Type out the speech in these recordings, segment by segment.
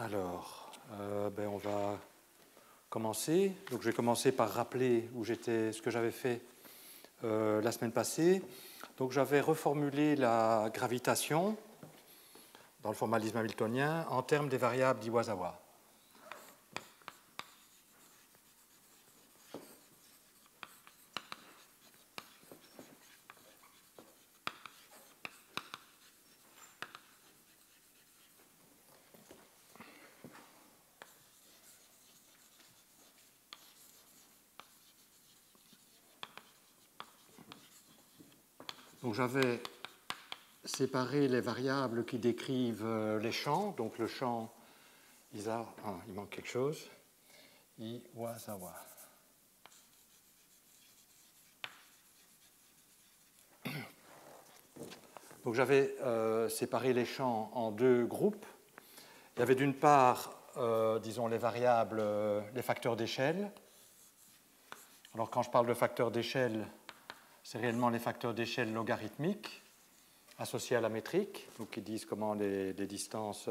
Alors, on va commencer. Donc, je vais commencer par rappeler où j'étais, ce que j'avais fait la semaine passée. Donc, j'avais reformulé la gravitation dans le formalisme hamiltonien en termes des variables d'Iwasawa. Donc, j'avais séparé les variables qui décrivent les champs. Donc, le champ Isa, il manque quelque chose. Iwasawa. Donc, j'avais séparé les champs en deux groupes. Il y avait d'une part, disons, les variables, les facteurs d'échelle. Alors, quand je parle de facteurs d'échelle, c'est réellement les facteurs d'échelle logarithmiques associés à la métrique, donc qui disent comment les distances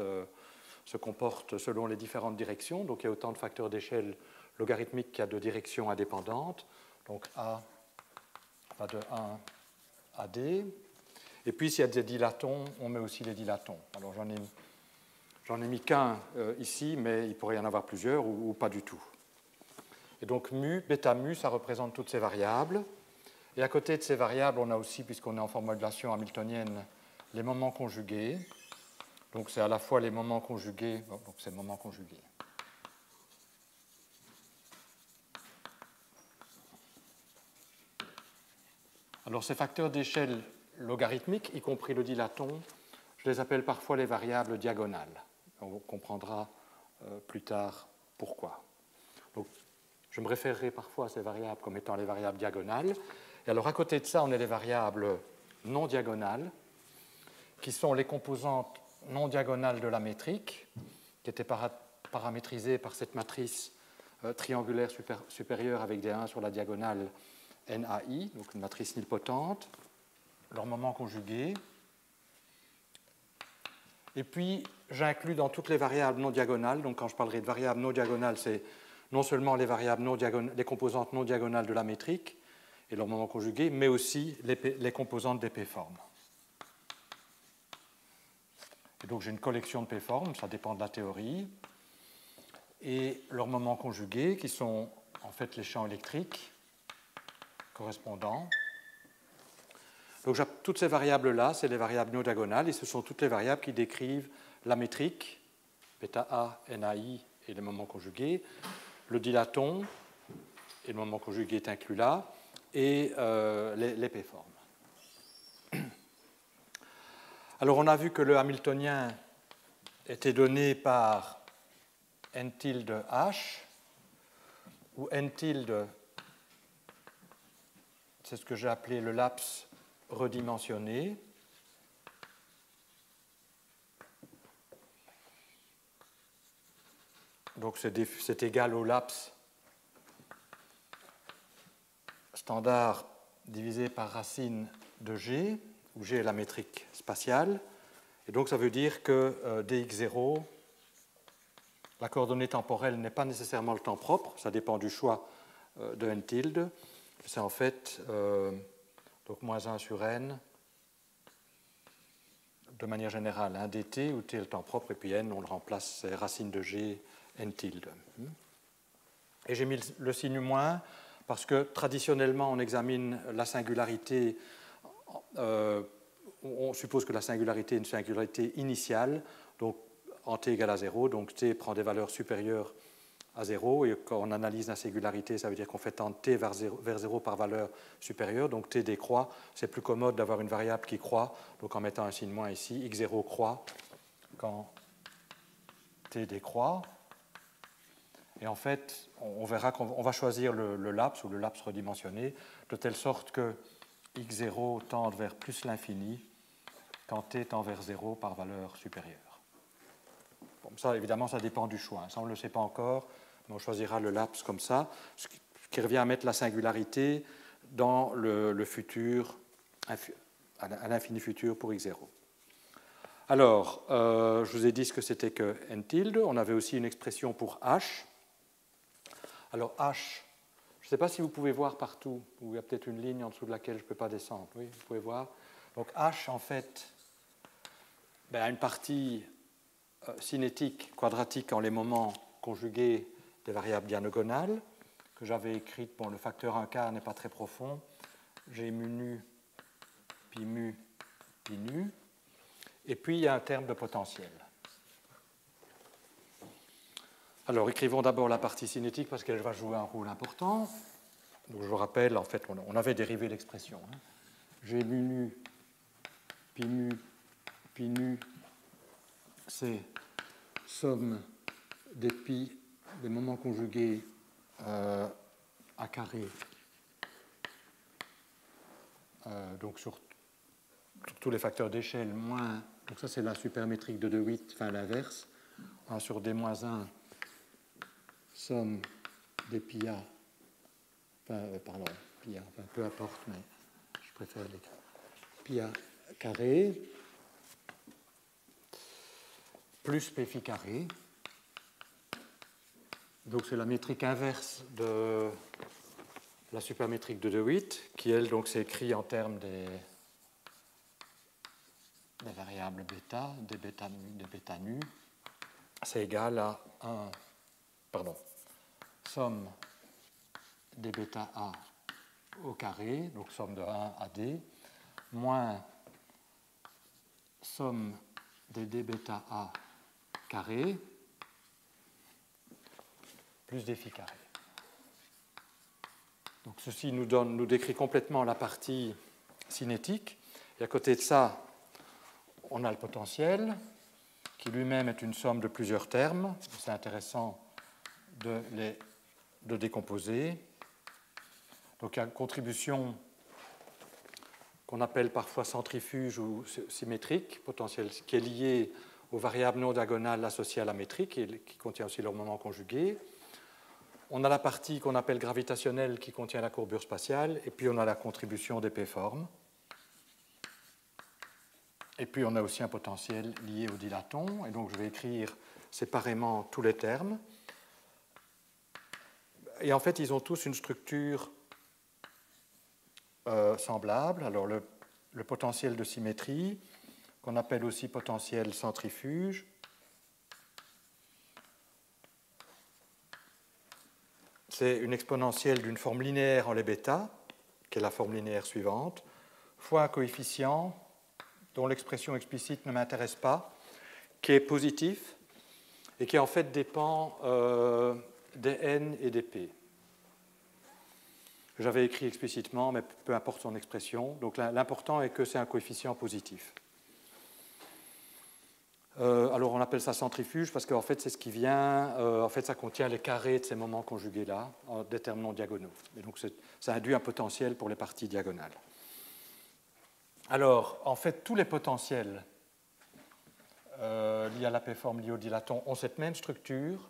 se comportent selon les différentes directions. Donc, il y a autant de facteurs d'échelle logarithmiques qu'il y a de directions indépendantes. Donc, A va de 1 à D. Et puis, s'il y a des dilatons, on met aussi les dilatons. Alors, j'en ai mis qu'un ici, mais il pourrait y en avoir plusieurs ou pas du tout. Et donc, mu, bêta mu, ça représente toutes ces variables. Et à côté de ces variables, on a aussi, puisqu'on est en formulation hamiltonienne, les moments conjugués. Donc, c'est à la fois les moments conjugués, donc c'est le moment conjugué. Alors, ces facteurs d'échelle logarithmiques, y compris le dilaton, je les appelle parfois les variables diagonales. On comprendra plus tard pourquoi. Donc, je me référerai parfois à ces variables comme étant les variables diagonales. Et alors, à côté de ça, on a les variables non diagonales, qui sont les composantes non diagonales de la métrique, qui étaient paramétrisées par cette matrice triangulaire supérieure avec des 1 sur la diagonale NAI, donc une matrice nilpotente, leur moment conjugué. Et puis, j'inclus dans toutes les variables non diagonales, donc quand je parlerai de variables non diagonales, c'est non seulement les variables les composantes non diagonales de la métrique et leur moment conjugué, mais aussi les composantes des p-formes. Et donc j'ai une collection de p-formes, ça dépend de la théorie, et leurs moments conjugués, qui sont en fait les champs électriques correspondants. Donc toutes ces variables-là, c'est les variables non diagonales, et ce sont toutes les variables qui décrivent la métrique, bêta A, NAI et les moments conjugués, le dilaton, et le moment conjugué est inclus là, et les p-formes. Alors, on a vu que le hamiltonien était donné par n tilde h, où n tilde, c'est ce que j'ai appelé le laps redimensionné. Donc, c'est égal au laps standard divisé par racine de G, où G est la métrique spatiale. Et donc, ça veut dire que dx0, la coordonnée temporelle n'est pas nécessairement le temps propre, ça dépend du choix de n tilde. C'est en fait donc moins 1 sur n, de manière générale, 1 dt, où t est le temps propre, et puis n, on le remplace, c'est racine de G, n tilde. Et j'ai mis le signe moins, parce que traditionnellement, on examine la singularité, on suppose que la singularité est une singularité initiale, donc en t égale à 0, donc t prend des valeurs supérieures à 0, et quand on analyse la singularité, ça veut dire qu'on fait tendre t vers 0 par valeur supérieure, donc t décroît. C'est plus commode d'avoir une variable qui croît, donc en mettant un signe moins ici, x0 croît quand t décroît. Et en fait, on verra qu'on va choisir le laps ou le laps redimensionné de telle sorte que x0 tende vers plus l'infini quand t tend vers 0 par valeur supérieure. Bon, ça, évidemment, ça dépend du choix. Ça, on ne le sait pas encore, mais on choisira le laps comme ça, ce qui revient à mettre la singularité dans le futur, à l'infini futur pour x0. Alors, je vous ai dit ce que c'était que n tilde. On avait aussi une expression pour h. Alors h, je ne sais pas si vous pouvez voir partout, ou il y a peut-être une ligne en dessous de laquelle je ne peux pas descendre. Oui, vous pouvez voir. Donc h, en fait, a une partie cinétique quadratique en les moments conjugués des variables diagonales, que j'avais écrite. Bon, le facteur 1 quart n'est pas très profond. J'ai mu nu, pi mu, pi nu. Et puis, il y a un terme de potentiel. Alors, écrivons d'abord la partie cinétique parce qu'elle va jouer un rôle important. Donc, je vous rappelle, en fait, on avait dérivé l'expression. G mu nu, pi nu, c'est somme des pi des moments conjugués à carré, donc sur tous les facteurs d'échelle, moins, donc ça c'est la supermétrique de De Witt, enfin l'inverse, 1 sur D moins 1, somme des pi A, pardon, pi A, enfin, peu importe, mais je préfère l'écrire, pi A carré, plus P phi carré. Donc c'est la métrique inverse de la supermétrique de De Witt, qui elle donc s'écrit en termes des variables bêta, des bêta nu. C'est égal à 1, somme des bêta A au carré, donc somme de 1 à D, moins somme des d bêta A carré, plus d phi carré. Donc ceci nous décrit complètement la partie cinétique. Et à côté de ça, on a le potentiel, qui lui-même est une somme de plusieurs termes. C'est intéressant de les décomposer. Donc il y a une contribution qu'on appelle parfois centrifuge ou symétrique, potentiel, qui est liée aux variables non diagonales associées à la métrique et qui contient aussi leur moment conjugué. On a la partie qu'on appelle gravitationnelle qui contient la courbure spatiale, et puis on a la contribution des p-formes. Et puis on a aussi un potentiel lié au dilaton, et donc je vais écrire séparément tous les termes. Et en fait, ils ont tous une structure semblable. Alors le potentiel de symétrie, qu'on appelle aussi potentiel centrifuge, c'est une exponentielle d'une forme linéaire en les bêta, qui est la forme linéaire suivante, fois un coefficient dont l'expression explicite ne m'intéresse pas, qui est positif et qui en fait dépend des n et des p. J'avais écrit explicitement, mais peu importe son expression. Donc l'important est que c'est un coefficient positif. Alors on appelle ça centrifuge parce qu'en fait c'est ce qui vient, en fait ça contient les carrés de ces moments conjugués-là, en déterminants diagonaux. Et donc ça induit un potentiel pour les parties diagonales. Alors en fait tous les potentiels liés à la p-forme, liés au dilaton, ont cette même structure.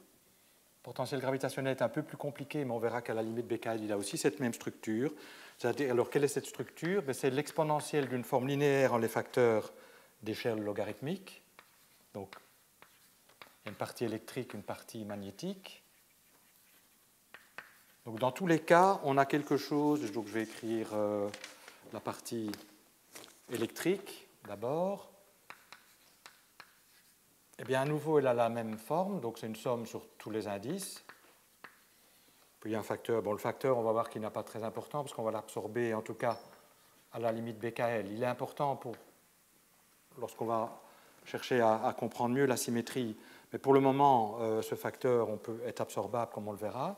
Le potentiel gravitationnel est un peu plus compliqué, mais on verra qu'à la limite Becquerel, il a aussi cette même structure. C'est-à-dire, alors quelle est cette structure? C'est l'exponentielle d'une forme linéaire en les facteurs d'échelle logarithmique. Donc, il y a une partie électrique, une partie magnétique. Donc, dans tous les cas, on a quelque chose. Donc, je vais écrire la partie électrique d'abord. Eh bien, à nouveau, elle a la même forme. Donc, c'est une somme sur tous les indices. Puis, il y a un facteur. Bon, le facteur, on va voir qu'il n'est pas très important parce qu'on va l'absorber, en tout cas, à la limite Becquerel. Il est important pour lorsqu'on va chercher à comprendre mieux la symétrie. Mais pour le moment, ce facteur, on peut être absorbable, comme on le verra.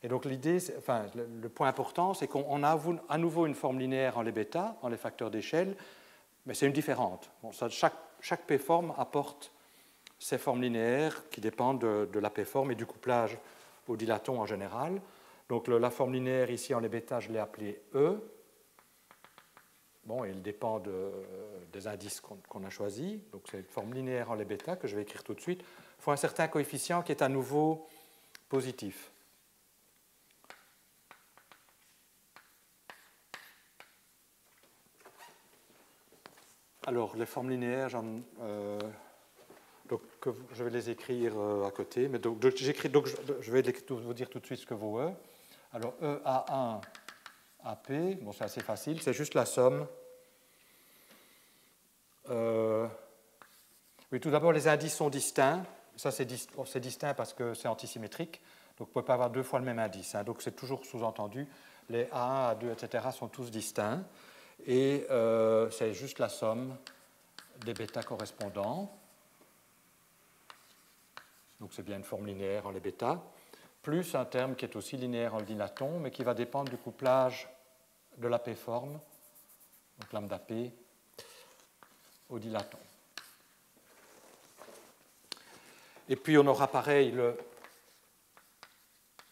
Et donc l'idée, enfin, le point important, c'est qu'on a à nouveau une forme linéaire en les bêta, en les facteurs d'échelle, mais c'est une différente. Bon, ça, chaque p-forme apporte ces formes linéaires qui dépendent de la p-forme et du couplage au dilaton en général. Donc la forme linéaire ici en les bêta, je l'ai appelée E. Bon, et il dépend des indices qu'on a choisis. Donc c'est une forme linéaire en les bêta que je vais écrire tout de suite. Il faut un certain coefficient qui est à nouveau positif. Alors, les formes linéaires, donc, je vais les écrire à côté. Mais donc, je vais vous dire tout de suite ce que vaut E. Alors, E A1 AP, bon, c'est assez facile, c'est juste la somme. Oui, tout d'abord, les indices sont distincts. Ça, c'est distinct parce que c'est antisymétrique. Donc, vous ne pouvez pas avoir deux fois le même indice. Hein. Donc, c'est toujours sous-entendu. Les A1, A2, etc. sont tous distincts. Et c'est juste la somme des bêtas correspondants. Donc, c'est bien une forme linéaire en les bêtas. Plus un terme qui est aussi linéaire en le dilaton, mais qui va dépendre du couplage de la P-forme, donc lambda P, au dilaton. Et puis on aura pareil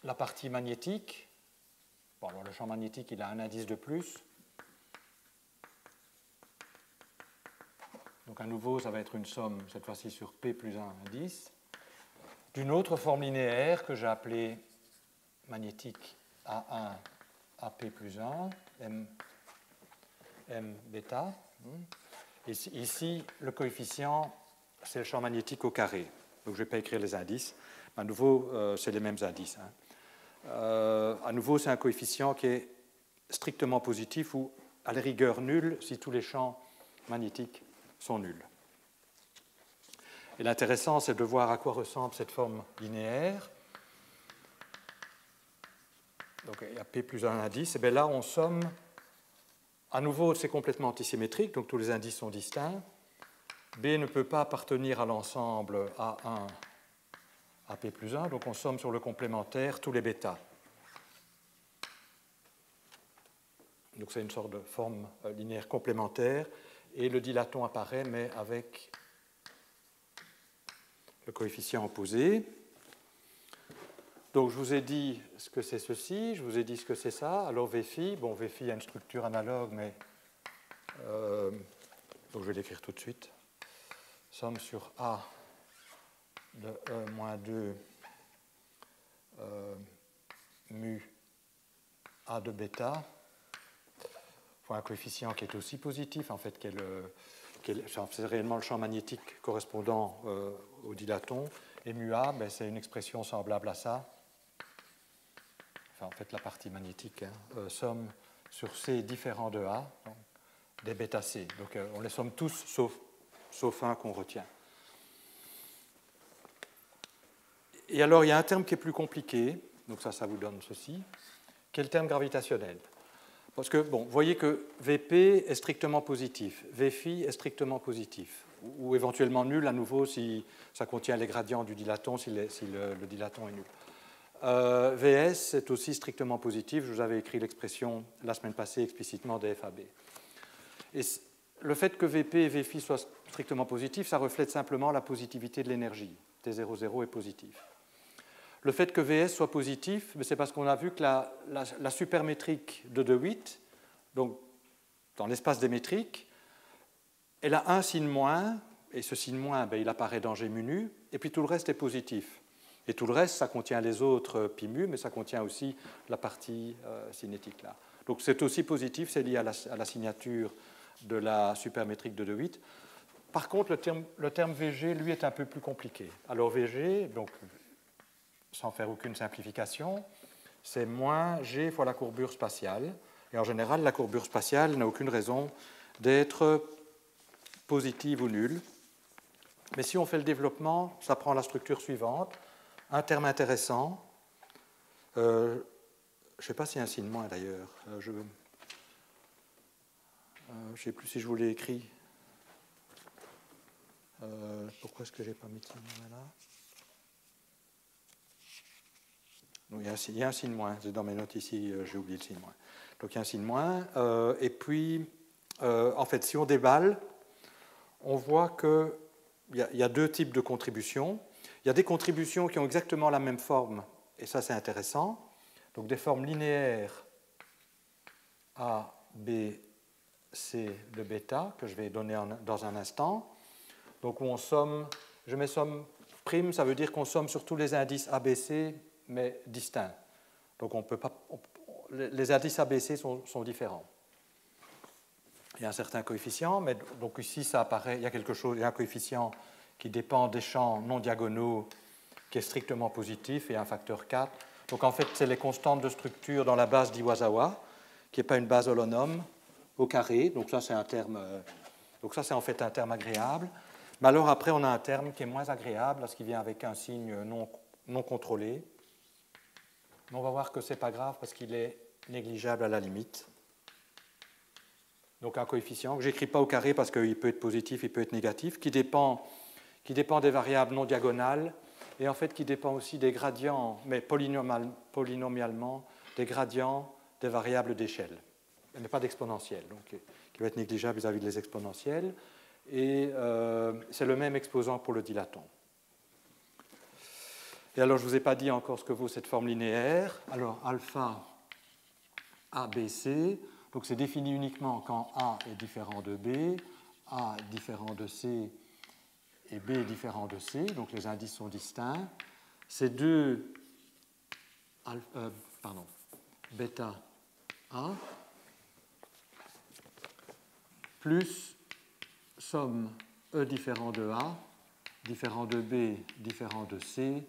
la partie magnétique. Bon, alors le champ magnétique, il a un indice de plus. Donc à nouveau, ça va être une somme, cette fois-ci sur P plus 1 indice, d'une autre forme linéaire que j'ai appelée magnétique A1 AP plus 1, M bêta. Et ici, le coefficient, c'est le champ magnétique au carré. Donc je ne vais pas écrire les indices. À nouveau, c'est les mêmes indices. Hein. À nouveau, c'est un coefficient qui est strictement positif ou à la rigueur nul si tous les champs magnétiques sont nuls. Et l'intéressant, c'est de voir à quoi ressemble cette forme linéaire. Donc il y a P plus un indice. Et bien là, on somme. À nouveau, c'est complètement antisymétrique, donc tous les indices sont distincts. B ne peut pas appartenir à l'ensemble A1 à P plus 1, donc on somme sur le complémentaire tous les bêtas. Donc c'est une sorte de forme linéaire complémentaire, et le dilaton apparaît, mais avec le coefficient opposé. Donc je vous ai dit ce que c'est ceci, je vous ai dit ce que c'est ça. Alors Vφ, bon Vφ a une structure analogue, mais donc je vais l'écrire tout de suite. Somme sur A de E moins 2 mu A de bêta, pour un coefficient qui est aussi positif, en fait, c'est réellement le champ magnétique correspondant au dilaton, et mu A, ben, c'est une expression semblable à ça. Enfin, en fait, la partie magnétique, hein, somme sur C différent de A, donc, des bêta C. Donc, on les somme tous sauf un qu'on retient. Et alors, il y a un terme qui est plus compliqué, donc ça vous donne ceci, qui est le terme gravitationnel. Parce que, bon, vous voyez que Vp est strictement positif, Vφ est strictement positif, ou éventuellement nul à nouveau si ça contient les gradients du dilaton, si le dilaton est nul. Vs est aussi strictement positif, je vous avais écrit l'expression la semaine passée explicitement des FAB. Et le fait que Vp et Vφ soient strictement positifs, ça reflète simplement la positivité de l'énergie. T00 est positif. Le fait que Vs soit positif, c'est parce qu'on a vu que la supermétrique de De Witt, donc dans l'espace démétrique, elle a un signe moins, et ce signe moins, ben, il apparaît dans G mu nu, et puis tout le reste est positif. Et tout le reste, ça contient les autres pi mu, mais ça contient aussi la partie cinétique là. Donc c'est aussi positif, c'est lié à la signature de la supermétrique de De Witt. Par contre, le terme Vg, lui, est un peu plus compliqué. Alors Vg, donc sans faire aucune simplification, c'est moins g fois la courbure spatiale. Et en général, la courbure spatiale n'a aucune raison d'être positive ou nulle. Mais si on fait le développement, ça prend la structure suivante. Un terme intéressant. Je ne sais pas s'il y a un signe moins d'ailleurs. Je ne sais plus si je vous l'ai écrit. Pourquoi est-ce que je n'ai pas mis de signe moins là? Il y a un signe moins, c'est dans mes notes ici, j'ai oublié le signe moins. Donc il y a un signe moins, et puis en fait si on déballe, on voit qu'il y a deux types de contributions. Il y a des contributions qui ont exactement la même forme, et ça c'est intéressant, donc des formes linéaires A, B, C de bêta, que je vais donner dans un instant, donc où on somme, je mets somme prime, ça veut dire qu'on somme sur tous les indices ABC, mais distincts. Donc on peut pas, les indices ABC sont différents. il y a un certain coefficient, mais donc ici, ça apparaît, il y a quelque chose, il y a un coefficient qui dépend des champs non diagonaux qui est strictement positif et un facteur 4. Donc en fait, c'est les constantes de structure dans la base d'Iwasawa, qui n'est pas une base holonome, au carré. Donc ça, c'est un terme, donc ça, c'est en fait un terme agréable. Mais alors après, on a un terme qui est moins agréable, parce qu'il vient avec un signe non contrôlé. Mais on va voir que ce n'est pas grave, parce qu'il est négligeable à la limite. Donc un coefficient que je n'écris pas au carré parce qu'il peut être positif, il peut être négatif, qui dépend des variables non diagonales et en fait qui dépend aussi des gradients, mais polynomialement, des gradients des variables d'échelle, mais pas d'exponentielle, donc qui va être négligeable vis-à-vis des exponentielles. Et c'est le même exposant pour le dilaton. Et alors je ne vous ai pas dit encore ce que vaut cette forme linéaire. Alors alpha ABC. Donc c'est défini uniquement quand A est différent de B, A est différent de C et B est différent de C, donc les indices sont distincts. Ces deux bêta A plus somme E différent de A, différent de B, différent de C,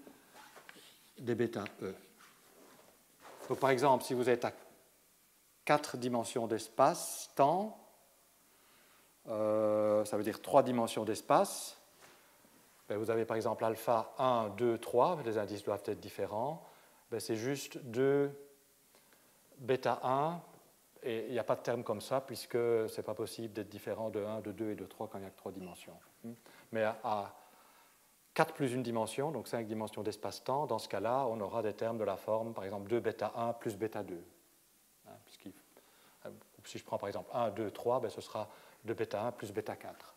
des bêta E. Donc par exemple, si vous êtes à 4 dimensions d'espace, temps, ça veut dire 3 dimensions d'espace. Vous avez par exemple alpha 1, 2, 3, les indices doivent être différents. C'est juste 2 bêta 1, et il n'y a pas de terme comme ça, puisque ce n'est pas possible d'être différent de 1, de 2 et de 3 quand il n'y a que 3 dimensions. Mais à 4 plus une dimension, donc 5 dimensions d'espace-temps, dans ce cas-là, on aura des termes de la forme, par exemple 2 bêta 1 plus bêta 2. Si je prends par exemple 1, 2, 3, ce sera 2 bêta 1 plus bêta 4.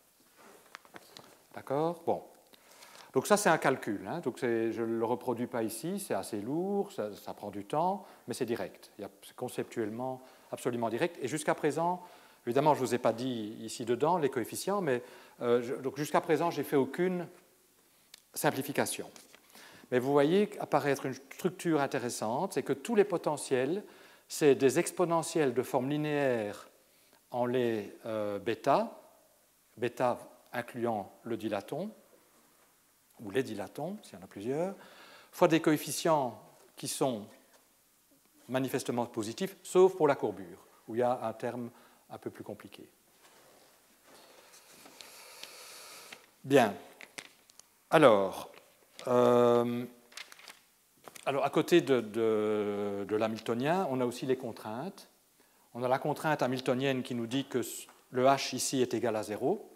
D'accord? Bon. Donc ça, c'est un calcul. Donc je ne le reproduis pas ici, c'est assez lourd, ça prend du temps, mais c'est direct. C'est conceptuellement absolument direct. Et jusqu'à présent, évidemment, je ne vous ai pas dit ici dedans les coefficients, mais donc jusqu'à présent, je n'ai fait aucune simplification. Mais vous voyez apparaître une structure intéressante, c'est que tous les potentiels, c'est des exponentielles de forme linéaire en les bêta incluant le dilaton, ou les dilatons, s'il y en a plusieurs, fois des coefficients qui sont manifestement positifs, sauf pour la courbure, où il y a un terme un peu plus compliqué. Bien. Alors à côté de l'hamiltonien, on a aussi les contraintes. On a la contrainte hamiltonienne qui nous dit que le h ici est égal à 0.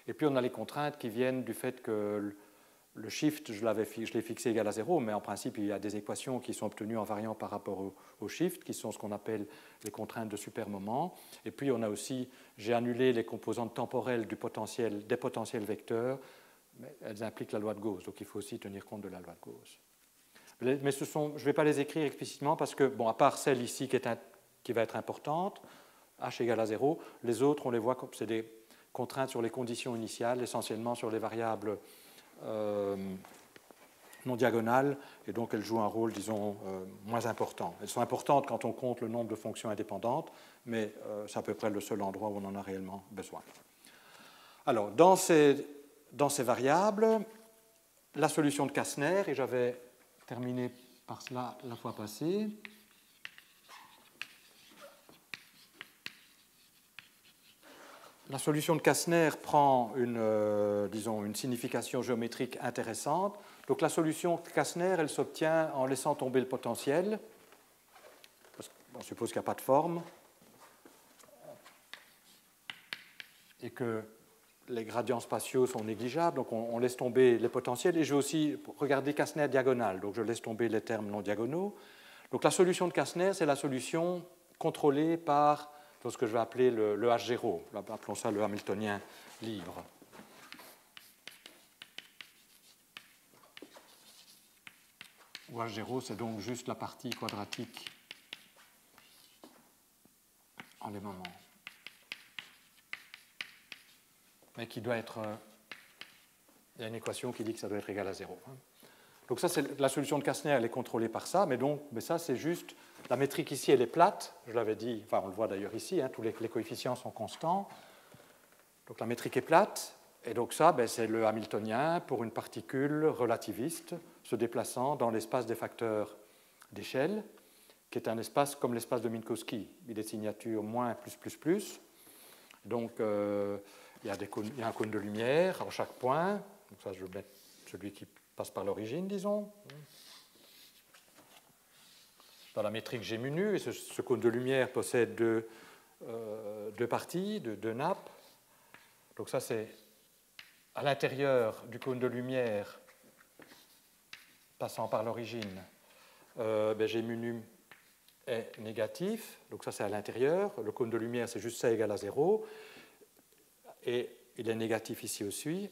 Et puis on a les contraintes qui viennent du fait que le shift, je l'ai fixé égal à 0, mais en principe, il y a des équations qui sont obtenues en variant par rapport au shift, qui sont ce qu'on appelle les contraintes de supermoment. Et puis on a aussi, j'ai annulé les composantes temporelles des potentiels vecteurs, mais elles impliquent la loi de Gauss, donc il faut aussi tenir compte de la loi de Gauss. Mais je ne vais pas les écrire explicitement parce que, à part celle ici qui va être importante, h égale à 0, les autres, on les voit comme c'est des contraintes sur les conditions initiales, essentiellement sur les variables non diagonales, et donc elles jouent un rôle, disons, moins important. Elles sont importantes quand on compte le nombre de fonctions indépendantes, mais c'est à peu près le seul endroit où on en a réellement besoin. Alors, dans ces variables, la solution de Kastner, et j'avais terminé par cela la fois passée. La solution de Kastner prend une signification géométrique intéressante. Donc la solution de Kastner, elle s'obtient en laissant tomber le potentiel, parce qu'on suppose qu'il n'y a pas de forme, et que les gradients spatiaux sont négligeables, donc on laisse tomber les potentiels, et je vais aussi regarder Kastner diagonale, donc je laisse tomber les termes non diagonaux. Donc la solution de Kastner, c'est la solution contrôlée par ce que je vais appeler le H0, appelons ça le hamiltonien libre. Où H0, c'est donc juste la partie quadratique en les moments. Mais qui doit être... il y a une équation qui dit que ça doit être égal à 0. Donc ça, c'est la solution de Kastner, elle est contrôlée par ça, mais ça, c'est juste La métrique ici, elle est plate, je l'avais dit, enfin on le voit d'ailleurs ici, tous les coefficients sont constants. Donc la métrique est plate, et donc ça, c'est le hamiltonien pour une particule relativiste se déplaçant dans l'espace des facteurs d'échelle, qui est un espace comme l'espace de Minkowski. Il est signature moins plus plus plus. Donc il y a un cône de lumière à chaque point. Donc ça, je vais mettre celui qui passe par l'origine, disons. Dans la métrique G mu nu, et ce cône de lumière possède deux parties, deux nappes. Donc ça, c'est à l'intérieur du cône de lumière passant par l'origine. G mu nu est négatif, donc ça c'est à l'intérieur. Le cône de lumière, c'est juste ça égale à 0. Et il est négatif ici aussi.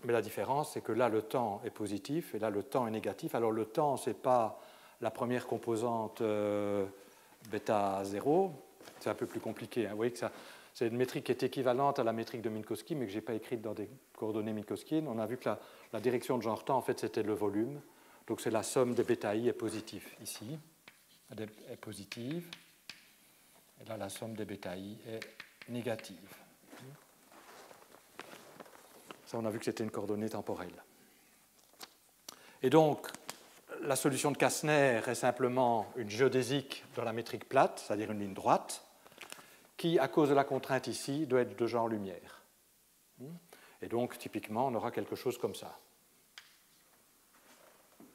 Mais la différence, c'est que là, le temps est positif et là, le temps est négatif. Alors le temps, ce n'est pas la première composante bêta 0. C'est un peu plus compliqué. Vous voyez que c'est une métrique qui est équivalente à la métrique de Minkowski, mais que je n'ai pas écrite dans des coordonnées minkowskiennes. On a vu que la direction de genre temps, en fait, c'était le volume. Donc c'est la somme des bêta i est positive ici. Elle est positive. Et là, la somme des bêta i est négative. Ça, on a vu que c'était une coordonnée temporelle. Et donc, la solution de Kastner est simplement une géodésique dans la métrique plate, c'est-à-dire une ligne droite, qui, à cause de la contrainte ici, doit être de genre lumière. Et donc, typiquement, on aura quelque chose comme ça.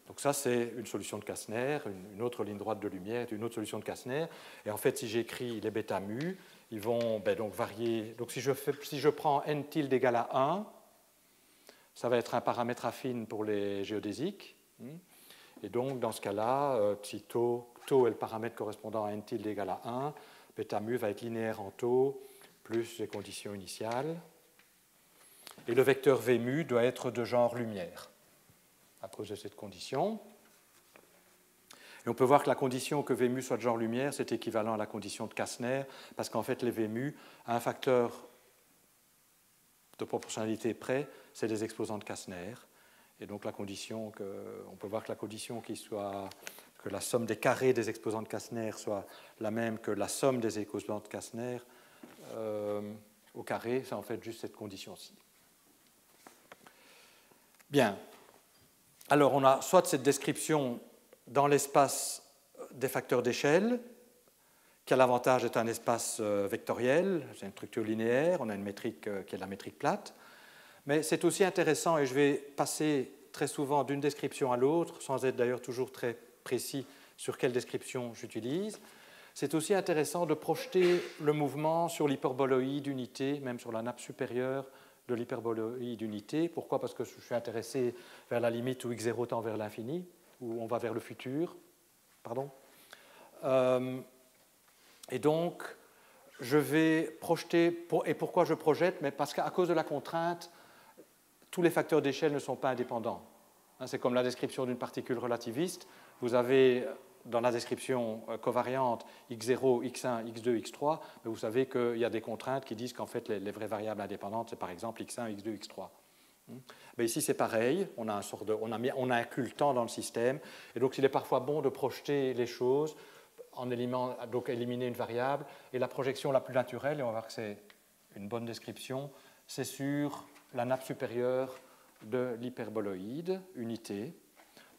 Donc ça, c'est une solution de Kastner, une autre ligne droite de lumière, une autre solution de Kastner. Et en fait, si j'écris les bêta mu, ils vont donc varier. Donc si je prends n tilde égale à 1, ça va être un paramètre affine pour les géodésiques. Et donc, dans ce cas-là, si tau est le paramètre correspondant à n tilde égale à 1, bêta mu va être linéaire en tau plus les conditions initiales. Et le vecteur v mu doit être de genre lumière à cause de cette condition. Et on peut voir que la condition que v mu soit de genre lumière, c'est équivalent à la condition de Kastner, parce qu'en fait, les v mu, à un facteur de proportionnalité près, c'est des exposants de Kastner. Et donc on peut voir que la condition que la somme des carrés des exposants de Kastner soit la même que la somme des exposants de Kastner au carré, c'est en fait juste cette condition-ci. Bien. Alors on a soit cette description dans l'espace des facteurs d'échelle, qui a l'avantage d'être un espace vectoriel, c'est une structure linéaire, on a une métrique qui est la métrique plate, mais c'est aussi intéressant, et je vais passer très souvent d'une description à l'autre, sans être d'ailleurs toujours très précis sur quelle description j'utilise, c'est aussi intéressant de projeter le mouvement sur l'hyperboloïde unité, même sur la nappe supérieure de l'hyperboloïde unité. Pourquoi? Parce que je suis intéressé vers la limite où x0 tend vers l'infini, où on va vers le futur. Pardon. Et donc, je vais projeter, et pourquoi je projette? Mais parce qu'à cause de la contrainte, tous les facteurs d'échelle ne sont pas indépendants. C'est comme la description d'une particule relativiste. Vous avez dans la description covariante x0, x1, x2, x3, mais vous savez qu'il y a des contraintes qui disent qu'en fait les vraies variables indépendantes, c'est par exemple x1, x2, x3. Mais ici c'est pareil, on a inclus le temps dans le système, et donc il est parfois bon de projeter les choses en éliminer une variable, et la projection la plus naturelle, et on va voir que c'est une bonne description, c'est sur la nappe supérieure de l'hyperboloïde unité.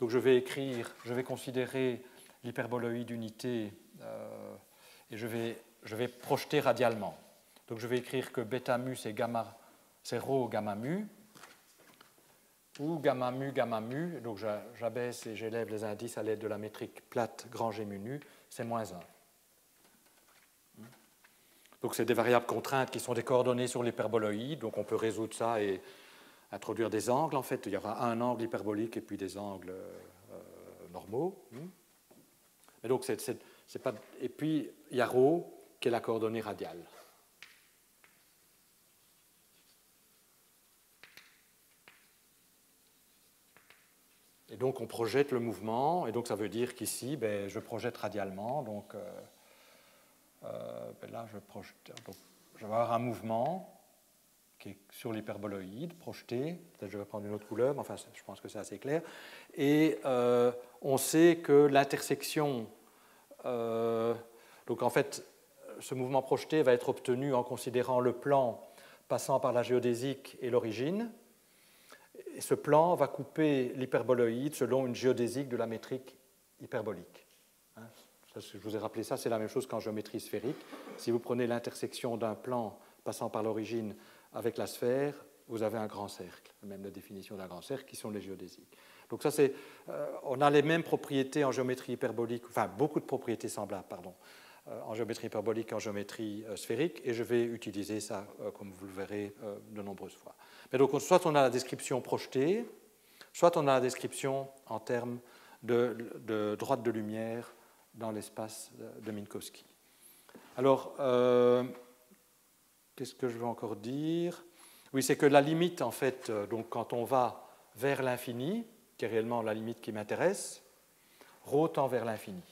Donc je vais considérer l'hyperboloïde unité et je vais projeter radialement. Donc je vais écrire que bêta mu c'est rho gamma mu, ou gamma mu, donc j'abaisse et j'élève les indices à l'aide de la métrique plate grand G mu nu, c'est moins 1. Donc c'est des variables contraintes qui sont des coordonnées sur l'hyperboloïde, donc on peut résoudre ça et introduire des angles. En fait, il y aura un angle hyperbolique et puis des angles normaux. Et, donc, et puis, il y a ρ qui est la coordonnée radiale. Et donc, on projette le mouvement. Et donc, ça veut dire qu'ici, je projette radialement. Donc, là, je vais avoir un mouvement qui est sur l'hyperboloïde, projeté. Peut-être je vais prendre une autre couleur, mais enfin, je pense que c'est assez clair. Et on sait que l'intersection Donc en fait, ce mouvement projeté va être obtenu en considérant le plan passant par la géodésique et l'origine. Et ce plan va couper l'hyperboloïde selon une géodésique de la métrique hyperbolique. Je vous ai rappelé ça, c'est la même chose qu'en géométrie sphérique. Si vous prenez l'intersection d'un plan passant par l'origine avec la sphère, vous avez un grand cercle, même la définition d'un grand cercle, qui sont les géodésiques. Donc ça, on a les mêmes propriétés en géométrie hyperbolique, enfin beaucoup de propriétés semblables, pardon, en géométrie hyperbolique qu'en géométrie sphérique, et je vais utiliser ça, comme vous le verrez, de nombreuses fois. Mais donc, soit on a la description projetée, soit on a la description en termes de droite de lumière dans l'espace de Minkowski. Alors, qu'est-ce que je veux encore dire? Oui, c'est que la limite, en fait, donc quand on va vers l'infini, qui est réellement la limite qui m'intéresse, ρ tend vers l'infini.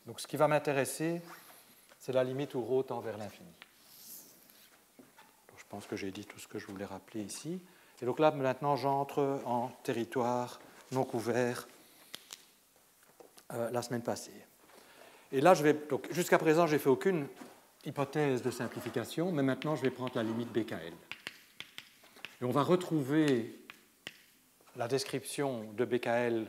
Donc ce qui va m'intéresser, c'est la limite où ρ tend vers l'infini. Je pense que j'ai dit tout ce que je voulais rappeler ici. Et donc là, maintenant, j'entre en territoire non couvert la semaine passée. Et là, jusqu'à présent, je n'ai fait aucune hypothèse de simplification, mais maintenant, je vais prendre la limite BKL. Et on va retrouver la description de BKL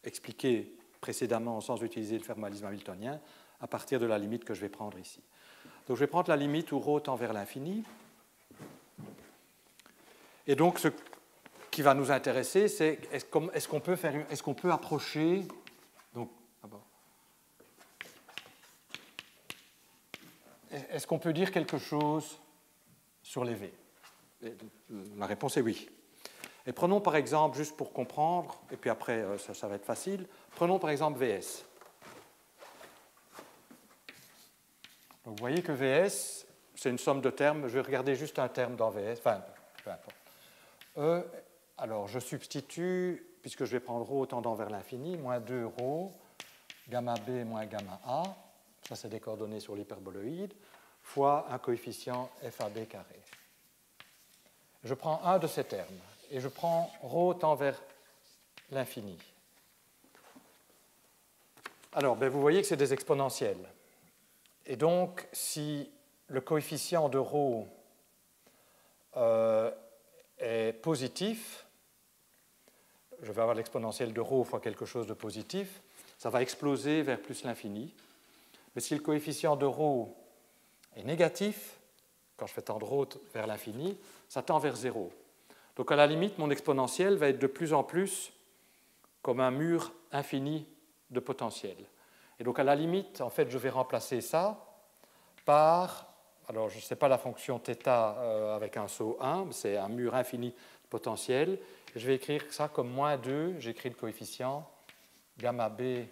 expliquée précédemment sans utiliser le formalisme hamiltonien à partir de la limite que je vais prendre ici. Donc je vais prendre la limite où ρ tend vers l'infini. Et donc ce qui va nous intéresser, c'est est-ce qu'on peut approcher. Donc, est-ce qu'on peut dire quelque chose sur les V? Et la réponse est oui. Et prenons par exemple, juste pour comprendre, et puis après ça va être facile, prenons par exemple VS. Donc vous voyez que VS, c'est une somme de termes, je vais regarder juste un terme dans VS, enfin, peu importe. Alors je substitue, puisque je vais prendre ρ tendant vers l'infini, moins 2ρ, gamma B moins gamma A, ça c'est des coordonnées sur l'hyperboloïde, fois un coefficient FAB carré. Je prends un de ces termes. Et je prends ρ tend vers l'infini. Alors, vous voyez que c'est des exponentielles. Et donc, si le coefficient de ρ est positif, je vais avoir l'exponentielle de ρ fois quelque chose de positif, ça va exploser vers plus l'infini. Mais si le coefficient de ρ est négatif, quand je fais tendre ρ vers l'infini, ça tend vers 0. Donc à la limite, mon exponentielle va être de plus en plus comme un mur infini de potentiel. Et donc à la limite, en fait, je vais remplacer ça par, alors je ne sais pas la fonction θ avec un saut 1, c'est un mur infini de potentiel. Et je vais écrire ça comme moins 2, j'écris le coefficient gamma B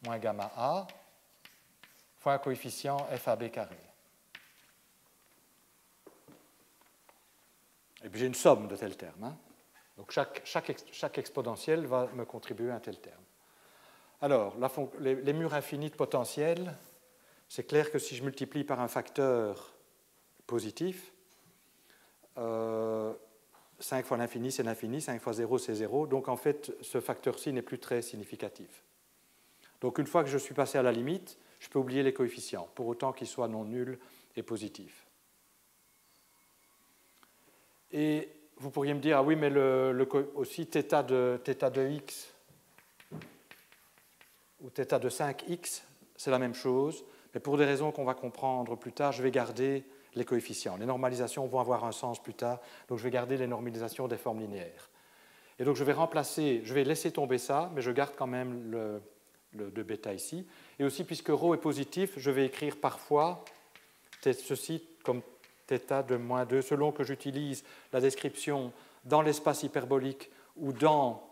moins gamma A fois un coefficient FAB carré. Et puis j'ai une somme de tels termes. Hein. Donc chaque exponentielle va me contribuer à un tel terme. Alors, les murs infinis de potentiel, c'est clair que si je multiplie par un facteur positif, 5 fois l'infini, c'est l'infini, 5 fois 0, c'est 0. Donc en fait, ce facteur-ci n'est plus très significatif. Donc une fois que je suis passé à la limite, je peux oublier les coefficients, pour autant qu'ils soient non nuls et positifs. Et vous pourriez me dire, ah oui, mais aussi θ de x ou θ de 5x, c'est la même chose, mais pour des raisons qu'on va comprendre plus tard, je vais garder les coefficients. Les normalisations vont avoir un sens plus tard, donc je vais garder les normalisations des formes linéaires. Et donc je vais laisser tomber ça, mais je garde quand même le 2 bêta ici. Et aussi, puisque ρ est positif, je vais écrire parfois ceci comme θ de moins 2, selon que j'utilise la description dans l'espace hyperbolique ou dans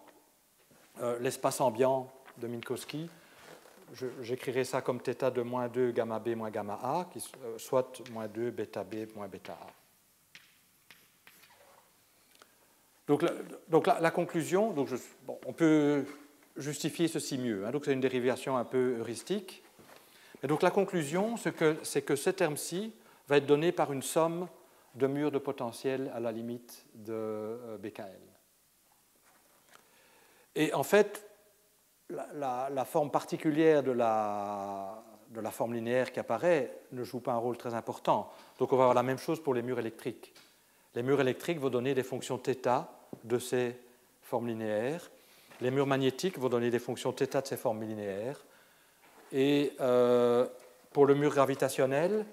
l'espace ambiant de Minkowski. J'écrirai ça comme θ de moins 2 gamma B moins gamma A, soit moins 2 bêta B moins bêta A. Donc la conclusion, on peut justifier ceci mieux, hein, donc c'est une dérivation un peu heuristique. Et donc la conclusion, c'est que ce terme-ci va être donné par une somme de murs de potentiel à la limite de BKL. Et en fait, la forme particulière de la forme linéaire qui apparaît ne joue pas un rôle très important. Donc on va avoir la même chose pour les murs électriques. Les murs électriques vont donner des fonctions θ de ces formes linéaires. Les murs magnétiques vont donner des fonctions θ de ces formes linéaires. Et pour le mur gravitationnel,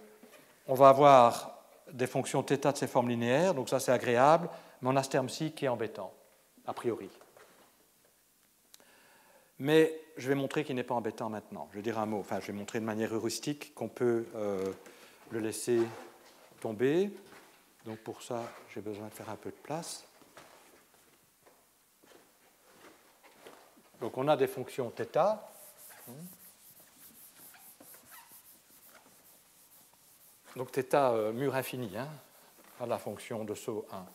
on va avoir des fonctions θ de ces formes linéaires, donc ça c'est agréable, mais on a ce terme-ci qui est embêtant, a priori. Mais je vais montrer qu'il n'est pas embêtant maintenant. Je vais dire un mot, enfin je vais montrer de manière heuristique qu'on peut le laisser tomber. Donc pour ça, j'ai besoin de faire un peu de place. Donc on a des fonctions θ. Donc θ mur infini, hein, à la fonction de saut 1.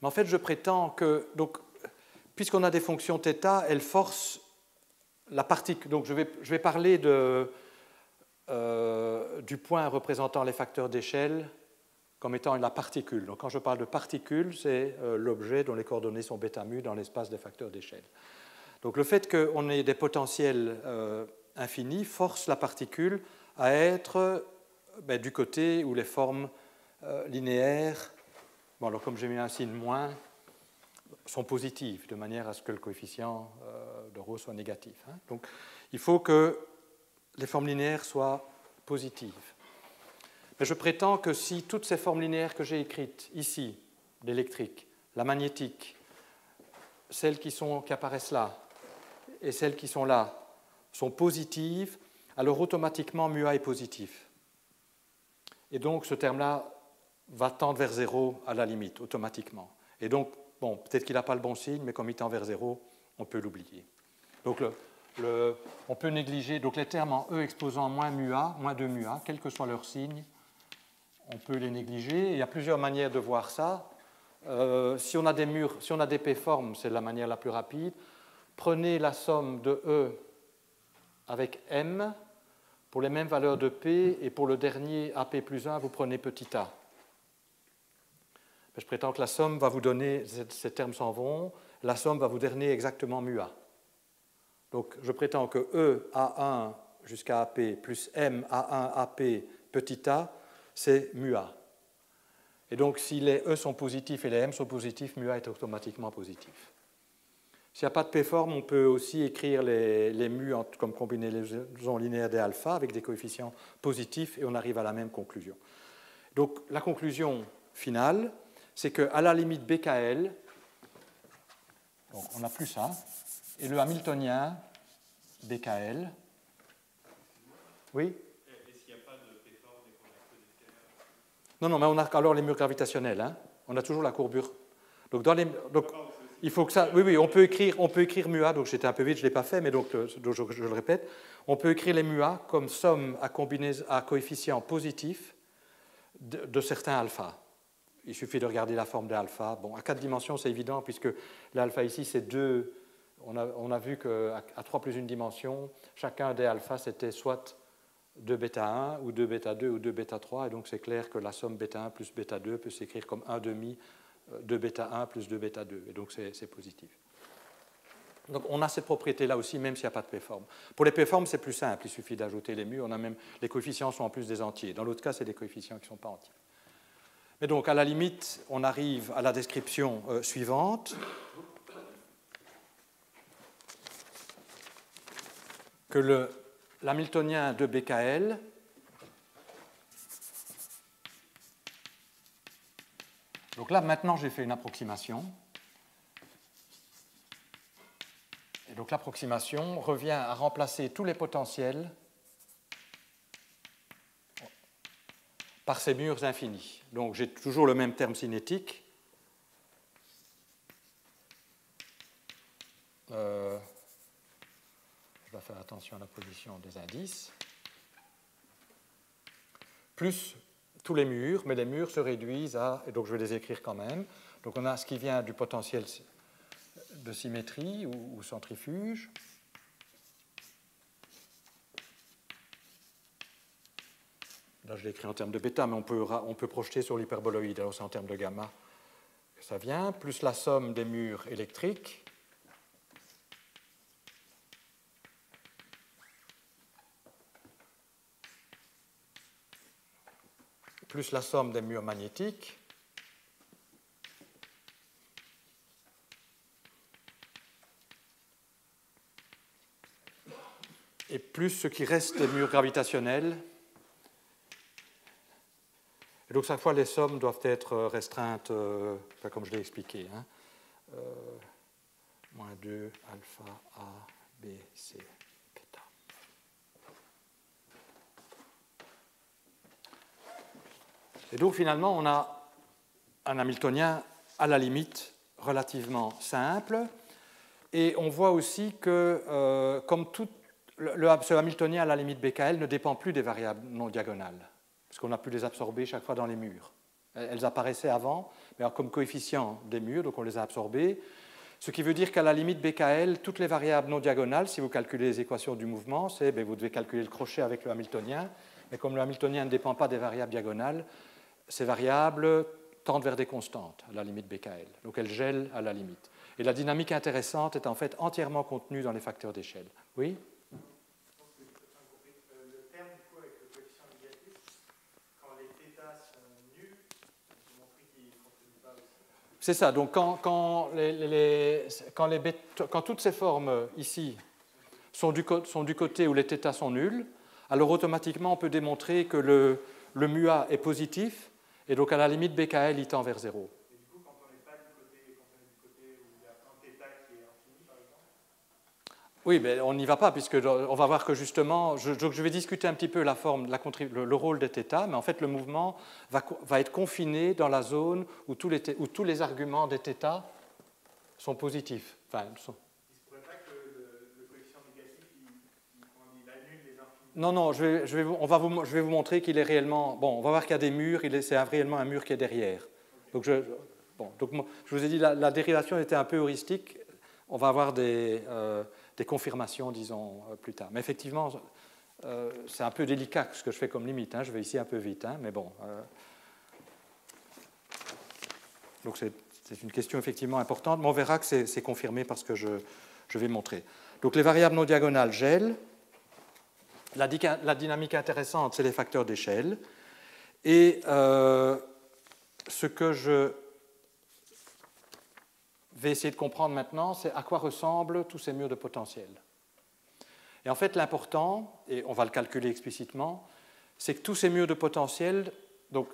Mais en fait, je prétends que, donc, puisqu'on a des fonctions θ, elles forcent la particule. Donc je vais parler du point représentant les facteurs d'échelle comme étant la particule. Donc quand je parle de particule, c'est l'objet dont les coordonnées sont β mu dans l'espace des facteurs d'échelle. Donc le fait qu'on ait des potentiels infinis force la particule à être du côté où les formes linéaires, bon, alors comme j'ai mis un signe moins, sont positives, de manière à ce que le coefficient de ρ soit négatif. Hein. Donc il faut que les formes linéaires soient positives. Mais je prétends que si toutes ces formes linéaires que j'ai écrites ici, l'électrique, la magnétique, celles qui apparaissent là et celles qui sont là, sont positives, alors automatiquement μ est positif. Et donc ce terme-là va tendre vers 0 à la limite, automatiquement. Et donc, bon, peut-être qu'il n'a pas le bon signe, mais comme il tend vers 0, on peut l'oublier. Donc on peut négliger, donc les termes en E exposant moins μa, moins 2 μa, quel que soit leur signe, on peut les négliger. Il y a plusieurs manières de voir ça. Si on a des murs, si on a des P-formes, c'est la manière la plus rapide. Prenez la somme de E avec M pour les mêmes valeurs de P, et pour le dernier AP plus 1, vous prenez petit a. Je prétends que la somme va vous donner, ces termes s'en vont, la somme va vous donner exactement μa. Donc je prétends que E A1 jusqu'à AP plus M A1 AP petit a, c'est μa. Et donc si les E sont positifs et les M sont positifs, μa est automatiquement positif. S'il n'y a pas de P-forme, on peut aussi écrire les mu comme combinaison linéaire des alpha avec des coefficients positifs et on arrive à la même conclusion. Donc la conclusion finale, c'est qu'à la limite BKL, donc on n'a plus ça, et le hamiltonien BKL, oui. Et s'il n'y a pas de P-forme et qu'on a que des scalaires? Non, mais on a alors les murs gravitationnels, hein. On a toujours la courbure. Donc il faut que ça. Oui, on peut écrire μa, donc j'étais un peu vite, je ne l'ai pas fait, mais donc je le répète. On peut écrire les μa comme somme à coefficients positifs de certains alpha. Il suffit de regarder la forme des alpha. Bon, à 4 dimensions, c'est évident, puisque l'alpha ici, c'est 2. On a vu qu'à 3 plus 1 dimension, chacun des alpha, c'était soit 2 bêta 1, ou 2 bêta 2, ou 2 bêta 3, et donc c'est clair que la somme bêta 1 plus bêta 2 peut s'écrire comme 1 demi 2 bêta 1 plus 2 bêta 2, et donc c'est positif. Donc on a cette propriété-là aussi, même s'il n'y a pas de P-forme. Pour les P-formes, c'est plus simple, il suffit d'ajouter les mu, les coefficients sont en plus des entiers. Dans l'autre cas, c'est des coefficients qui ne sont pas entiers. Mais donc, à la limite, on arrive à la description suivante, que l'hamiltonien de BKL donc là, maintenant, j'ai fait une approximation. Et donc l'approximation revient à remplacer tous les potentiels par ces murs infinis. Donc j'ai toujours le même terme cinétique. Je dois faire attention à la position des indices. Plus tous les murs, mais les murs se réduisent à, et donc je vais les écrire quand même. Donc on a ce qui vient du potentiel de symétrie ou centrifuge. Là je l'ai écrit en termes de bêta, mais on peut projeter sur l'hyperboloïde, alors c'est en termes de gamma que ça vient, plus la somme des murs électriques, plus la somme des murs magnétiques, et plus ce qui reste des murs gravitationnels. Et donc, chaque fois, les sommes doivent être restreintes, comme je l'ai expliqué. Hein. Moins 2, alpha, A, B, C, bêta. Et donc, finalement, on a un Hamiltonien à la limite relativement simple. Et on voit aussi que, comme tout ce Hamiltonien à la limite BKL ne dépend plus des variables non diagonales, parce qu'on a pu les absorber chaque fois dans les murs. Elles apparaissaient avant, mais alors comme coefficients des murs, donc on les a absorbées, ce qui veut dire qu'à la limite BKL, toutes les variables non diagonales, si vous calculez les équations du mouvement, vous devez calculer le crochet avec le Hamiltonien, mais comme le Hamiltonien ne dépend pas des variables diagonales, ces variables tendent vers des constantes à la limite BKL, donc elles gèlent à la limite. Et la dynamique intéressante est en fait entièrement contenue dans les facteurs d'échelle. Oui ? C'est ça, donc quand toutes ces formes ici sont du côté où les θ sont nuls, alors automatiquement on peut démontrer que le mu-A est positif, et donc à la limite BKL il tend vers 0. Et du coup, quand on n'est pas du côté où il y a un θ qui est infini, par exemple? Oui, mais on n'y va pas, puisque on va voir que justement, je vais discuter un petit peu la forme, le rôle des θ, mais en fait le mouvement va être confiné dans la zone où tous les arguments des θ sont positifs. Enfin, il ne se pourrait pas que le coefficient négatif, il annule les infinis? Non, je vais vous montrer qu'il est réellement... Bon, on va voir qu'il y a des murs, c'est réellement un mur qui est derrière. Okay. Donc je vous ai dit, la dérivation était un peu heuristique. On va avoir des confirmations, disons, plus tard. Mais effectivement, c'est un peu délicat ce que je fais comme limite. Hein. Je vais ici un peu vite, hein, mais bon. Donc c'est une question effectivement importante, mais on verra que c'est confirmé par ce que je vais montrer. Donc les variables non diagonales gèlent. La dynamique intéressante, c'est les facteurs d'échelle. Et ce que je vais essayer de comprendre maintenant, c'est à quoi ressemblent tous ces murs de potentiel. Et en fait, l'important, et on va le calculer explicitement, c'est que tous ces murs de potentiel, donc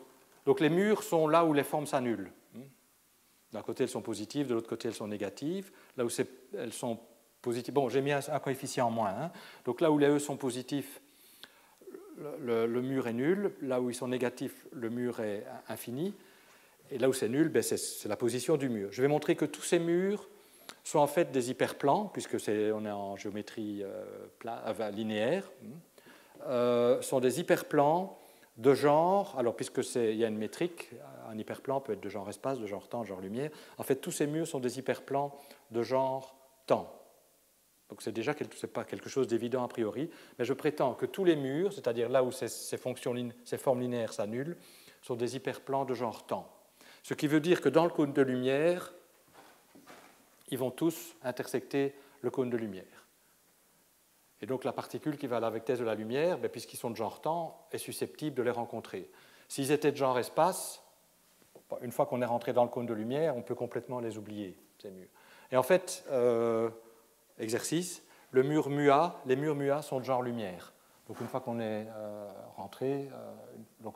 les murs sont là où les formes s'annulent. D'un côté, elles sont positives, de l'autre côté, elles sont négatives. Là où elles sont positives, bon, j'ai mis un coefficient en moins. Hein. Donc là où les E sont positifs, le mur est nul. Là où ils sont négatifs, le mur est infini. Et là où c'est nul, c'est la position du mur. Je vais montrer que tous ces murs sont en fait des hyperplans, puisque on est en géométrie linéaire, sont des hyperplans de genre, alors puisqu'il y a une métrique, un hyperplan peut être de genre espace, de genre temps, de genre lumière. En fait, tous ces murs sont des hyperplans de genre temps. Donc c'est déjà pas quelque chose d'évident a priori, mais je prétends que tous les murs, c'est-à-dire là où ces formes linéaires s'annulent, sont des hyperplans de genre temps. Ce qui veut dire que dans le cône de lumière, ils vont tous intersecter le cône de lumière. Et donc la particule qui va à la vitesse de la lumière, puisqu'ils sont de genre temps, est susceptible de les rencontrer. S'ils étaient de genre espace, une fois qu'on est rentré dans le cône de lumière, on peut complètement les oublier, ces murs. Et en fait, exercice, les murs mu-A sont de genre lumière. Donc une fois qu'on est rentré, donc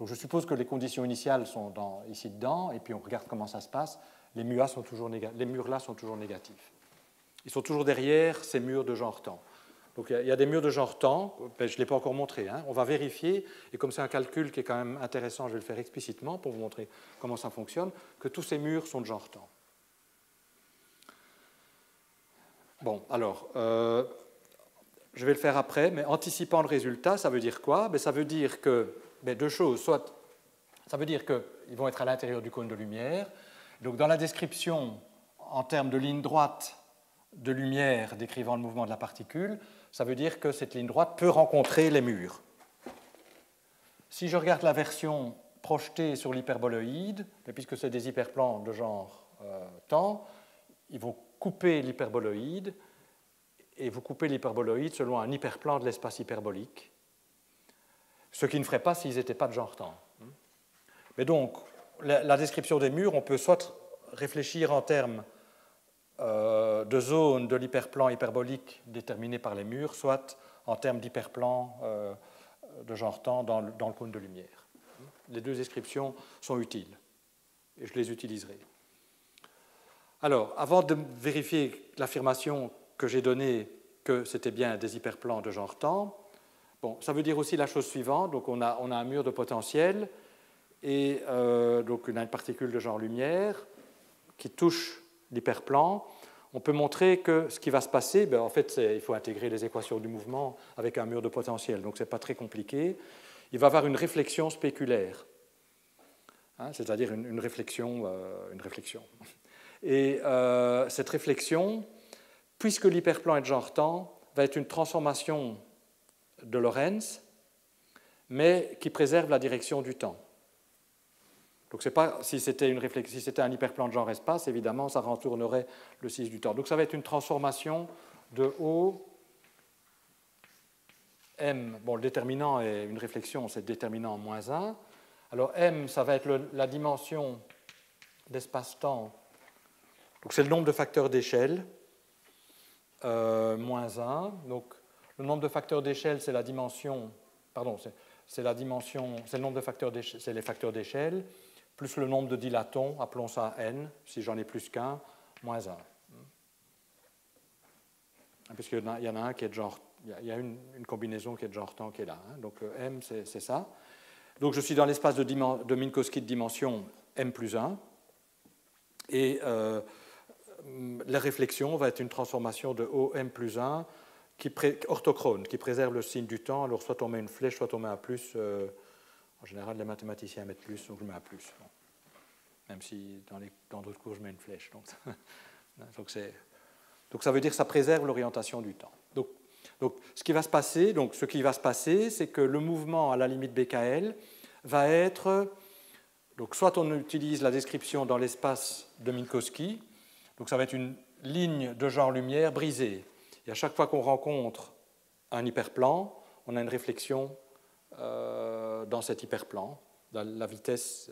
je suppose que les conditions initiales sont ici dedans, et puis on regarde comment ça se passe. Les murs-là sont toujours négatifs. Ils sont toujours derrière ces murs de genre temps. Donc il y a des murs de genre temps, je ne l'ai pas encore montré, hein. On va vérifier, et comme c'est un calcul qui est quand même intéressant, je vais le faire explicitement pour vous montrer comment ça fonctionne, que tous ces murs sont de genre temps. Bon, alors, je vais le faire après, mais anticipant le résultat, ça veut dire quoi? Ça veut dire que, deux choses, soit ça veut dire qu'ils vont être à l'intérieur du cône de lumière. Donc dans la description, en termes de ligne droite de lumière décrivant le mouvement de la particule, ça veut dire que cette ligne droite peut rencontrer les murs. Si je regarde la version projetés sur l'hyperboloïde, mais puisque c'est des hyperplans de genre temps, ils vont couper l'hyperboloïde, et vous coupez l'hyperboloïde selon un hyperplan de l'espace hyperbolique, ce qui ne ferait pas s'ils n'étaient pas de genre temps. Mais donc, la description des murs, on peut soit réfléchir en termes de zones de l'hyperplan hyperbolique déterminées par les murs, soit en termes d'hyperplan de genre temps dans le cône de lumière. Les deux descriptions sont utiles, et je les utiliserai. Alors, avant de vérifier l'affirmation que j'ai donnée que c'était bien des hyperplans de genre temps, bon, ça veut dire aussi la chose suivante. Donc, on a un mur de potentiel, et donc on a une particule de genre lumière qui touche l'hyperplan. On peut montrer que ce qui va se passer, en fait, il faut intégrer les équations du mouvement avec un mur de potentiel, donc ce n'est pas très compliqué. Il va y avoir une réflexion spéculaire, hein, c'est-à-dire une réflexion. Et cette réflexion, puisque l'hyperplan est de genre temps, va être une transformation de Lorentz, mais qui préserve la direction du temps. Donc, c'est pas, si c'était un hyperplan de genre espace, évidemment, ça retournerait le 6 du temps. Donc, ça va être une transformation de O, M. Bon, le déterminant est une réflexion, c'est le déterminant moins 1. Alors, M, ça va être la dimension d'espace-temps. Donc, c'est le nombre de facteurs d'échelle, moins 1. Donc, le nombre de facteurs d'échelle, c'est la dimension. Pardon, c'est le nombre de facteurs d'échelle, c'est les facteurs d'échelle, plus le nombre de dilatons, appelons ça n, si j'en ai plus qu'un, moins 1. Puisqu'il y en a un qui est de genre, il y a une combinaison qui est de genre temps qui est là. Hein. Donc m, c'est ça. Donc je suis dans l'espace de Minkowski de dimension m plus 1. Et la réflexion va être une transformation de OM plus 1 orthochrone, qui préserve le signe du temps. Alors soit on met une flèche, soit on met un plus. En général, les mathématiciens mettent plus, donc je mets un plus. Bon. Même si dans d'autres cours, je mets une flèche. Donc ça veut dire que ça préserve l'orientation du temps. Donc ce qui va se passer, c'est que le mouvement à la limite BKL va être... Donc soit on utilise la description dans l'espace de Minkowski, donc ça va être une ligne de genre lumière brisée. Et à chaque fois qu'on rencontre un hyperplan, on a une réflexion dans cet hyperplan. La vitesse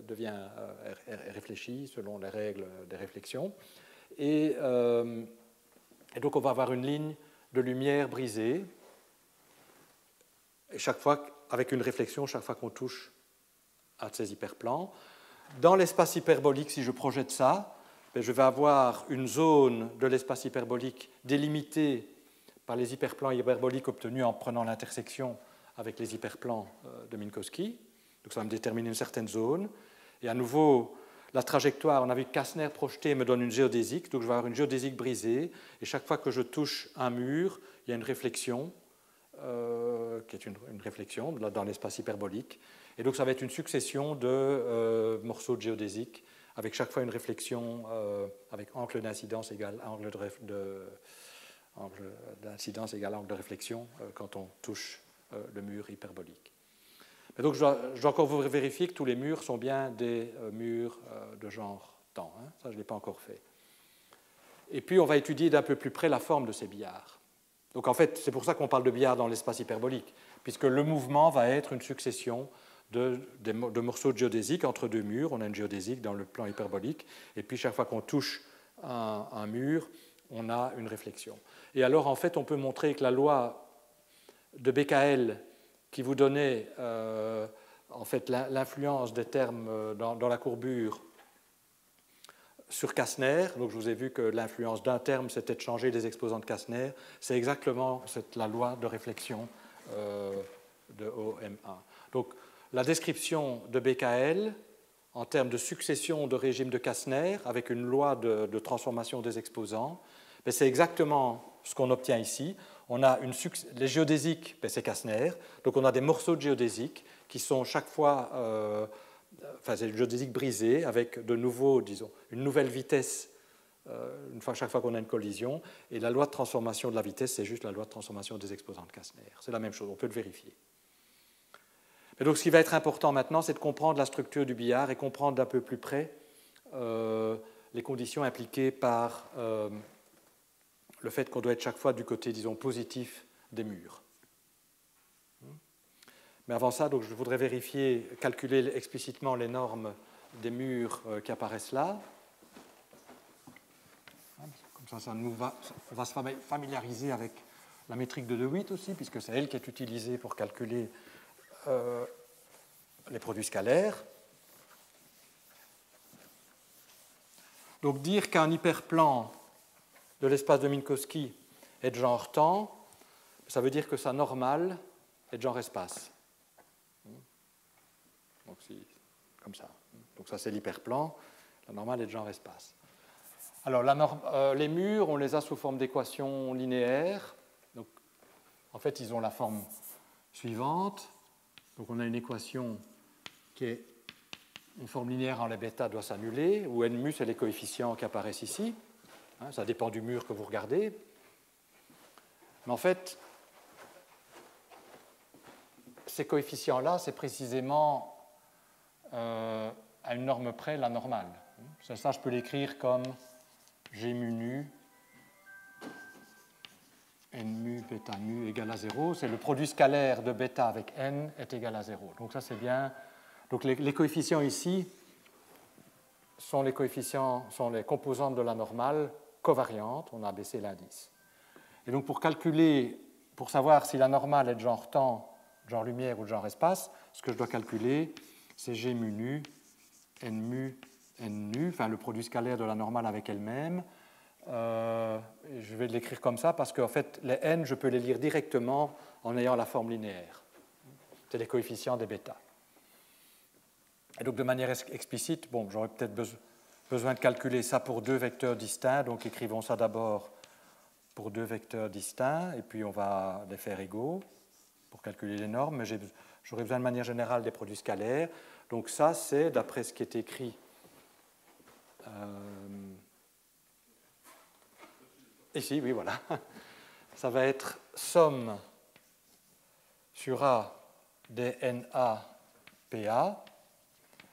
devient réfléchie selon les règles des réflexions. Et donc on va avoir une ligne de lumière brisée, et chaque fois, avec une réflexion, chaque fois qu'on touche à ces hyperplans. Dans l'espace hyperbolique, si je projette ça, je vais avoir une zone de l'espace hyperbolique délimitée par les hyperplans hyperboliques obtenus en prenant l'intersection avec les hyperplans de Minkowski. Donc ça va me déterminer une certaine zone. Et à nouveau, la trajectoire, on a vu que Kastner projeté me donne une géodésique, donc je vais avoir une géodésique brisée, et chaque fois que je touche un mur, il y a une réflexion, qui est une réflexion dans l'espace hyperbolique. Et donc ça va être une succession de morceaux de géodésique, avec chaque fois une réflexion avec angle d'incidence égale angle d'incidence égale angle de réflexion quand on touche le mur hyperbolique. Et donc je dois encore vous vérifier que tous les murs sont bien des murs de genre temps. Hein. Ça, je ne l'ai pas encore fait. Et puis on va étudier d'un peu plus près la forme de ces billards. Donc en fait, c'est pour ça qu'on parle de billard dans l'espace hyperbolique, puisque le mouvement va être une succession de morceaux de géodésique entre deux murs. On a une géodésique dans le plan hyperbolique, et puis chaque fois qu'on touche un mur, on a une réflexion. Et alors, en fait, on peut montrer que la loi de Becquerel, qui vous donnait en fait, l'influence des termes dans la courbure sur Kastner, donc je vous ai vu que l'influence d'un terme, c'était de changer les exposants de Kastner, c'est exactement la loi de réflexion de OM1. Donc, la description de Becquerel en termes de succession de régimes de Kastner avec une loi de transformation des exposants, c'est exactement ce qu'on obtient ici. On a les géodésiques, c'est Kastner, donc on a des morceaux de géodésique qui sont chaque fois, c'est une géodésique brisée avec de nouveau, disons, une nouvelle vitesse chaque fois qu'on a une collision, et la loi de transformation de la vitesse, c'est juste la loi de transformation des exposants de Kastner. C'est la même chose, on peut le vérifier. Et donc ce qui va être important maintenant, c'est de comprendre la structure du billard et comprendre d'un peu plus près les conditions impliquées par le fait qu'on doit être chaque fois du côté, disons, positif des murs. Mais avant ça, donc, je voudrais vérifier, calculer explicitement les normes des murs qui apparaissent là. Comme ça on va se familiariser avec la métrique de DeWitt aussi, puisque c'est elle qui est utilisée pour calculer les produits scalaires. Donc dire qu'un hyperplan de l'espace de Minkowski est de genre temps, ça veut dire que sa normale est de genre espace. Donc comme ça. Donc ça c'est l'hyperplan, la normale est de genre espace. Alors les murs, on les a sous forme d'équations linéaires. Donc, en fait, ils ont la forme suivante. Donc on a une équation qui est une forme linéaire en la bêta doit s'annuler, où n mu, c'est les coefficients qui apparaissent ici. Ça dépend du mur que vous regardez. Mais en fait, ces coefficients-là, c'est précisément à une norme près la normale. Ça, je peux l'écrire comme G mu nu, n mu, bêta mu égale à 0. C'est le produit scalaire de bêta avec n est égal à 0. Donc ça, c'est bien. Donc les coefficients ici sont les composantes de la normale covariante. On a baissé l'indice. Et donc pour calculer, pour savoir si la normale est de genre temps, genre lumière ou de genre espace, ce que je dois calculer, c'est G mu nu, n mu, n nu, enfin le produit scalaire de la normale avec elle-même. Je vais l'écrire comme ça parce qu'en fait, les n, je peux les lire directement en ayant la forme linéaire. C'est les coefficients des bêta. Et donc de manière explicite, bon, j'aurais peut-être besoin de calculer ça pour deux vecteurs distincts, donc écrivons ça d'abord pour deux vecteurs distincts, et puis on va les faire égaux pour calculer les normes, mais j'aurais besoin de manière générale des produits scalaires. Donc ça, c'est, d'après ce qui est écrit ici, oui, voilà, ça va être somme sur A des NA PA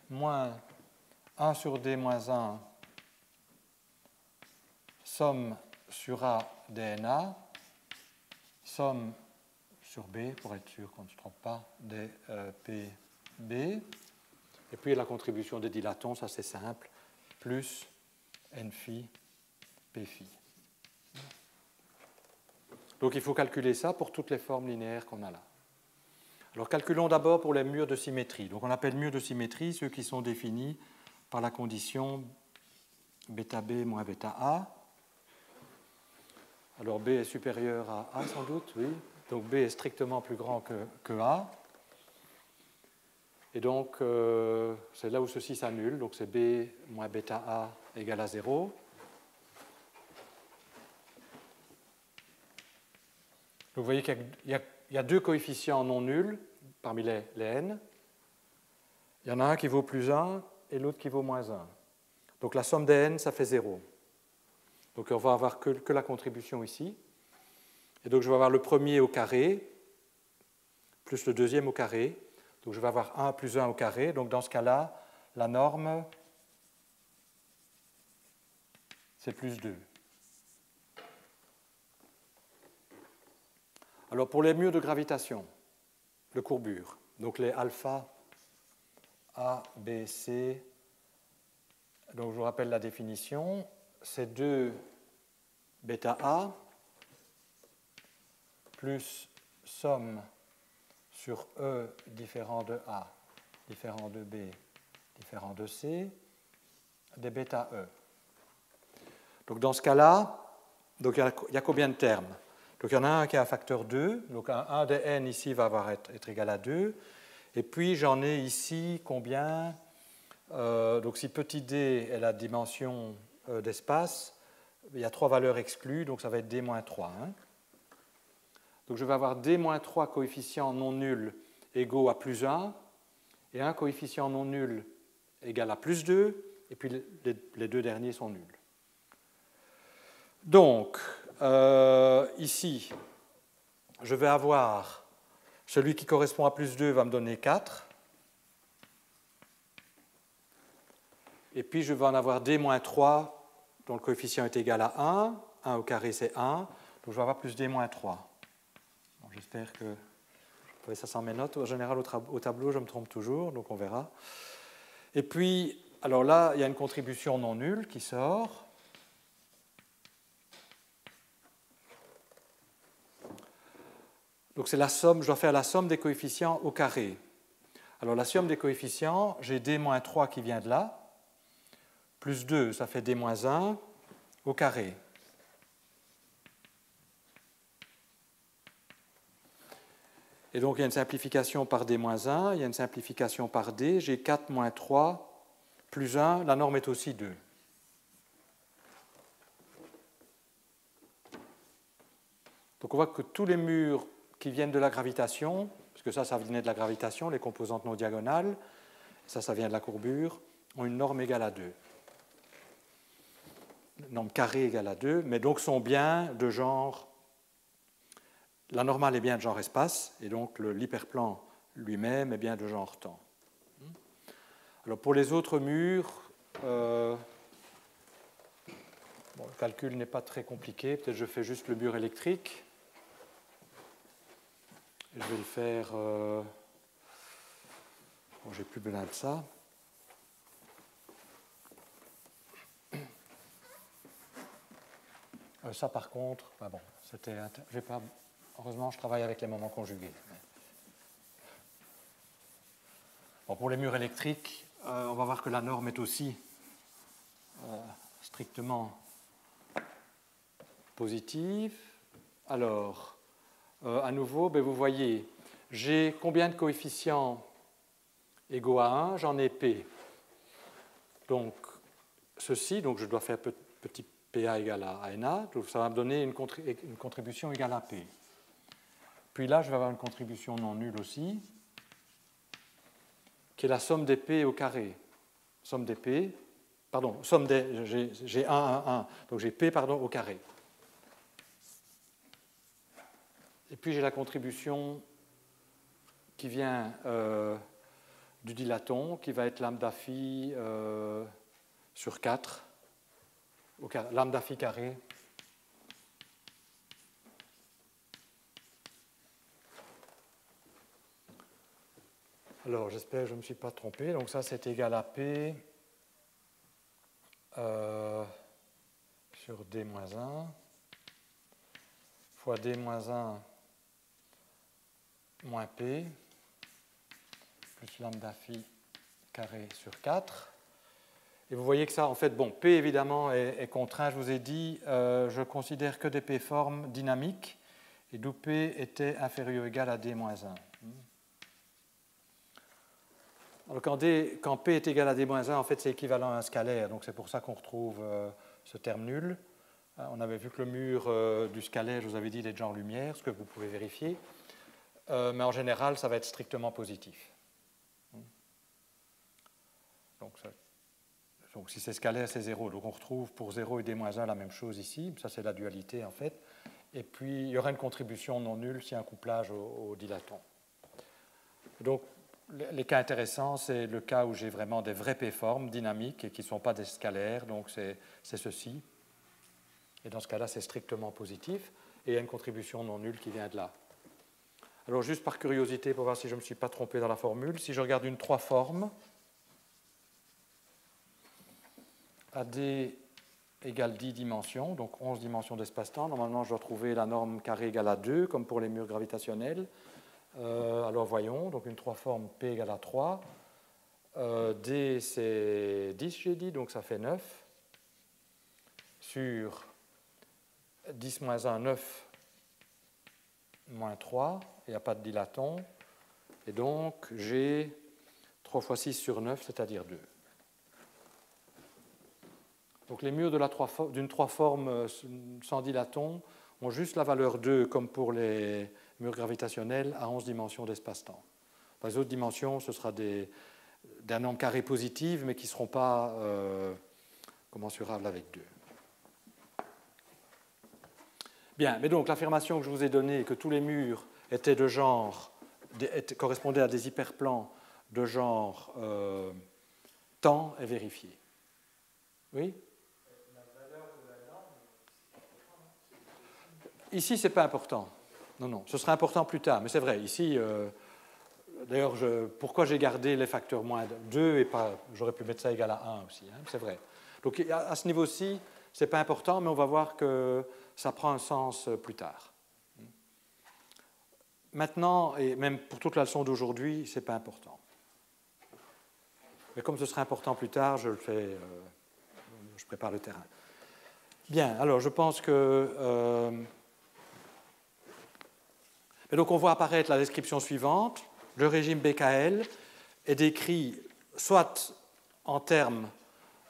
moins 1 sur D moins 1 somme sur A des NA somme sur B, pour être sûr qu'on ne se trompe pas, des PB. Et puis la contribution des dilatons, ça c'est simple, plus N phi, P phi. Donc il faut calculer ça pour toutes les formes linéaires qu'on a là. Alors calculons d'abord pour les murs de symétrie. Donc on appelle murs de symétrie ceux qui sont définis par la condition bêta B moins bêta A. Alors B est supérieur à A sans doute, oui. Donc B est strictement plus grand que A. Et donc c'est là où ceci s'annule. Donc c'est B moins bêta A égale à 0. Donc vous voyez qu'il y a deux coefficients non nuls parmi les n. Il y en a un qui vaut plus 1 et l'autre qui vaut moins 1. Donc la somme des n, ça fait 0. Donc on va avoir que la contribution ici. Et donc je vais avoir le premier au carré, plus le deuxième au carré. Donc je vais avoir 1 plus 1 au carré. Donc dans ce cas-là, la norme, c'est plus 2. Alors pour les murs de gravitation, de courbure, donc les alpha, A, B, C, donc je vous rappelle la définition, c'est 2 bêta A plus somme sur E différent de A, différent de B, différent de C, des bêta E. Donc dans ce cas-là, il y a combien de termes? Donc il y en a un qui a un facteur 2, donc un des n ici va être égal à 2, et puis j'en ai ici combien? Donc si petit d est la dimension d'espace, il y a 3 valeurs exclues, donc ça va être d-3. Hein. Donc je vais avoir d-3 coefficients non nuls égaux à plus 1, et un coefficient non nul égal à plus 2, et puis les deux derniers sont nuls. Donc, ici, je vais avoir Celui qui correspond à plus 2 va me donner 4. Et puis je vais en avoir D-3 dont le coefficient est égal à 1. 1 au carré, c'est 1. Donc je vais avoir plus D-3. Bon, j'espère que vous voyez ça sans mes notes. En général, au tableau, je me trompe toujours, donc on verra. Et puis, alors là, il y a une contribution non nulle qui sort. Donc c'est la somme, je dois faire la somme des coefficients au carré. Alors la somme des coefficients, j'ai D-3 qui vient de là. Plus 2, ça fait D-1 au carré. Et donc il y a une simplification par D-1, il y a une simplification par D, j'ai 4 moins 3 plus 1, la norme est aussi 2. Donc on voit que tous les murs qui viennent de la gravitation, parce que ça venait de la gravitation, les composantes non diagonales, ça vient de la courbure, ont une norme égale à 2. Une norme carrée égale à 2, mais donc sont bien de genre... La normale est bien de genre espace, et donc l'hyperplan lui-même est bien de genre temps. Alors pour les autres murs, le calcul n'est pas très compliqué. Peut-être je fais juste le mur électrique. Et je vais le faire... Bon, j'ai plus besoin de ça. Ça par contre, bon, c'était... Je vais pas... Heureusement, je travaille avec les moments conjugués. Bon, pour les murs électriques, on va voir que la norme est aussi strictement positive. Alors, à nouveau, vous voyez, j'ai combien de coefficients égaux à 1? J'en ai P. Donc, ceci, donc je dois faire petit PA égale à NA, donc ça va me donner une contribution égale à P. Puis là, je vais avoir une contribution non nulle aussi, qui est la somme des P au carré. Somme des P, pardon, somme des, j'ai 1, 1, 1, donc j'ai P, au carré. Et puis j'ai la contribution qui vient du dilaton, qui va être lambda phi sur 4, lambda phi carré. Alors, j'espère que je ne me suis pas trompé. Donc ça, c'est égal à P sur D-1 fois D-1 moins P plus lambda phi carré sur 4. Et vous voyez que ça, en fait, bon, P évidemment est contraint. Je vous ai dit, je considère que des P-formes dynamiques et d'où P était inférieur ou égal à D-1. Alors quand P est égal à D-1, en fait, c'est équivalent à un scalaire. Donc c'est pour ça qu'on retrouve ce terme nul. On avait vu que le mur du scalaire, je vous avais dit, il est de genre lumière, ce que vous pouvez vérifier. Mais en général, ça va être strictement positif. Donc si c'est scalaire, c'est 0. Donc on retrouve pour 0 et D-1 la même chose ici. Ça, c'est la dualité, en fait. Et puis, il y aura une contribution non nulle s'il y a un couplage au dilaton. Donc, les cas intéressants, c'est le cas où j'ai vraiment des vraies P-formes dynamiques et qui ne sont pas des scalaires. Donc, c'est ceci. Et dans ce cas-là, c'est strictement positif. Et il y a une contribution non nulle qui vient de là. Alors, juste par curiosité, pour voir si je ne me suis pas trompé dans la formule, si je regarde une 3 forme, AD égale 10 dimensions, donc 11 dimensions d'espace-temps. Normalement, je dois trouver la norme carré égale à 2, comme pour les murs gravitationnels. Alors, voyons, donc une 3 forme P égale à 3. D, c'est 10, j'ai dit, donc ça fait 9. Sur 10 moins 1, 9 moins 3, il n'y a pas de dilaton. Et donc, j'ai 3 fois 6 sur 9, c'est-à-dire 2. Donc les murs d'une 3 formes sans dilaton ont juste la valeur 2, comme pour les murs gravitationnels, à 11 dimensions d'espace-temps. Dans les autres dimensions, ce sera des normes carrées positives, mais qui ne seront pas commensurables avec 2. Bien, mais donc l'affirmation que je vous ai donnée, que tous les murs étaient de genre correspondait à des hyperplans de genre temps est vérifié. Oui? Ici, ce n'est pas important. Non, non, ce sera important plus tard, mais c'est vrai, ici, d'ailleurs, pourquoi j'ai gardé les facteurs moins 2 et pas, j'aurais pu mettre ça égal à 1 aussi, hein, c'est vrai. Donc à ce niveau-ci, ce n'est pas important, mais on va voir que ça prend un sens plus tard. Maintenant, et même pour toute la leçon d'aujourd'hui, ce n'est pas important. Mais comme ce sera important plus tard, je le fais, je prépare le terrain. Bien, alors je pense que... et donc on voit apparaître la description suivante. Le régime BKL est décrit soit en termes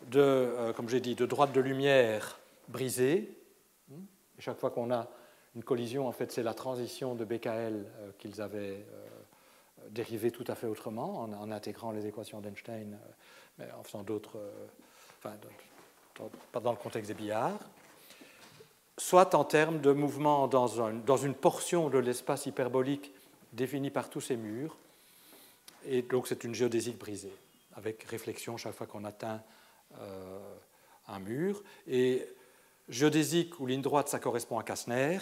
de, comme j'ai dit, de droite de lumière brisée. Et chaque fois qu'on a une collision, en fait, c'est la transition de BKL qu'ils avaient dérivée tout à fait autrement, en intégrant les équations d'Einstein, mais en faisant d'autres, enfin, pas dans le contexte des billards. Soit en termes de mouvement dans une portion de l'espace hyperbolique définie par tous ces murs, et donc c'est une géodésique brisée, avec réflexion chaque fois qu'on atteint un mur. Et géodésique ou ligne droite, ça correspond à Kastner,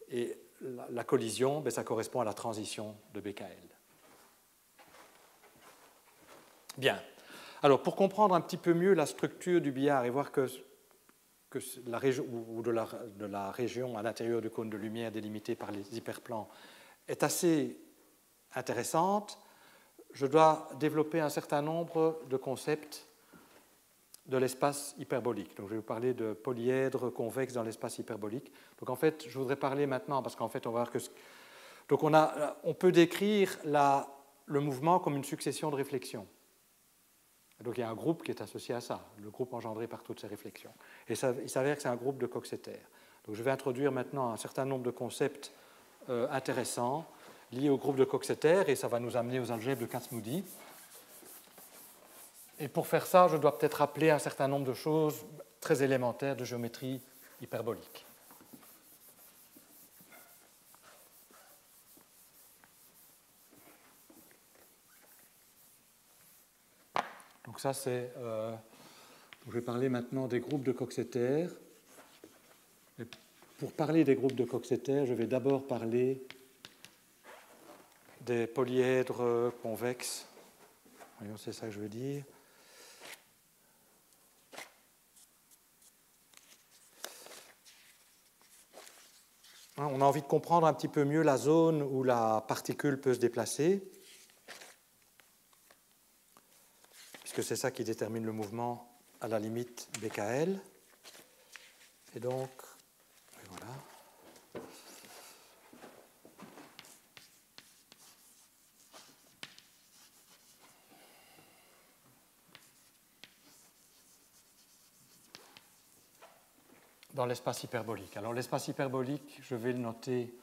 et la collision, ben, ça correspond à la transition de BKL. Bien. Alors, pour comprendre un petit peu mieux la structure du billard et voir que la région, ou de la région à l'intérieur du cône de lumière délimitée par les hyperplans est assez intéressante, je dois développer un certain nombre de concepts de l'espace hyperbolique. Donc, je vais vous parler de polyèdres convexes dans l'espace hyperbolique. Donc, en fait, je voudrais parler maintenant, parce qu'en fait, on va voir que... Donc, on peut décrire le mouvement comme une succession de réflexions. Donc, il y a un groupe qui est associé à ça, le groupe engendré par toutes ces réflexions. Et il s'avère que c'est un groupe de Coxeter. Donc, je vais introduire maintenant un certain nombre de concepts intéressants liés au groupe de Coxeter, et ça va nous amener aux algèbres de Kac-Moody. Et pour faire ça, je dois peut-être rappeler un certain nombre de choses très élémentaires de géométrie hyperbolique. Donc ça, c'est... je vais parler maintenant des groupes de Coxeter. Et pour parler des groupes de Coxeter, je vais d'abord parler des polyèdres convexes. Voyons, c'est ça que je veux dire. On a envie de comprendre un petit peu mieux la zone où la particule peut se déplacer, puisque c'est ça qui détermine le mouvement à la limite BKL. Et donc, voilà. Dans l'espace hyperbolique. Alors l'espace hyperbolique, je vais le noter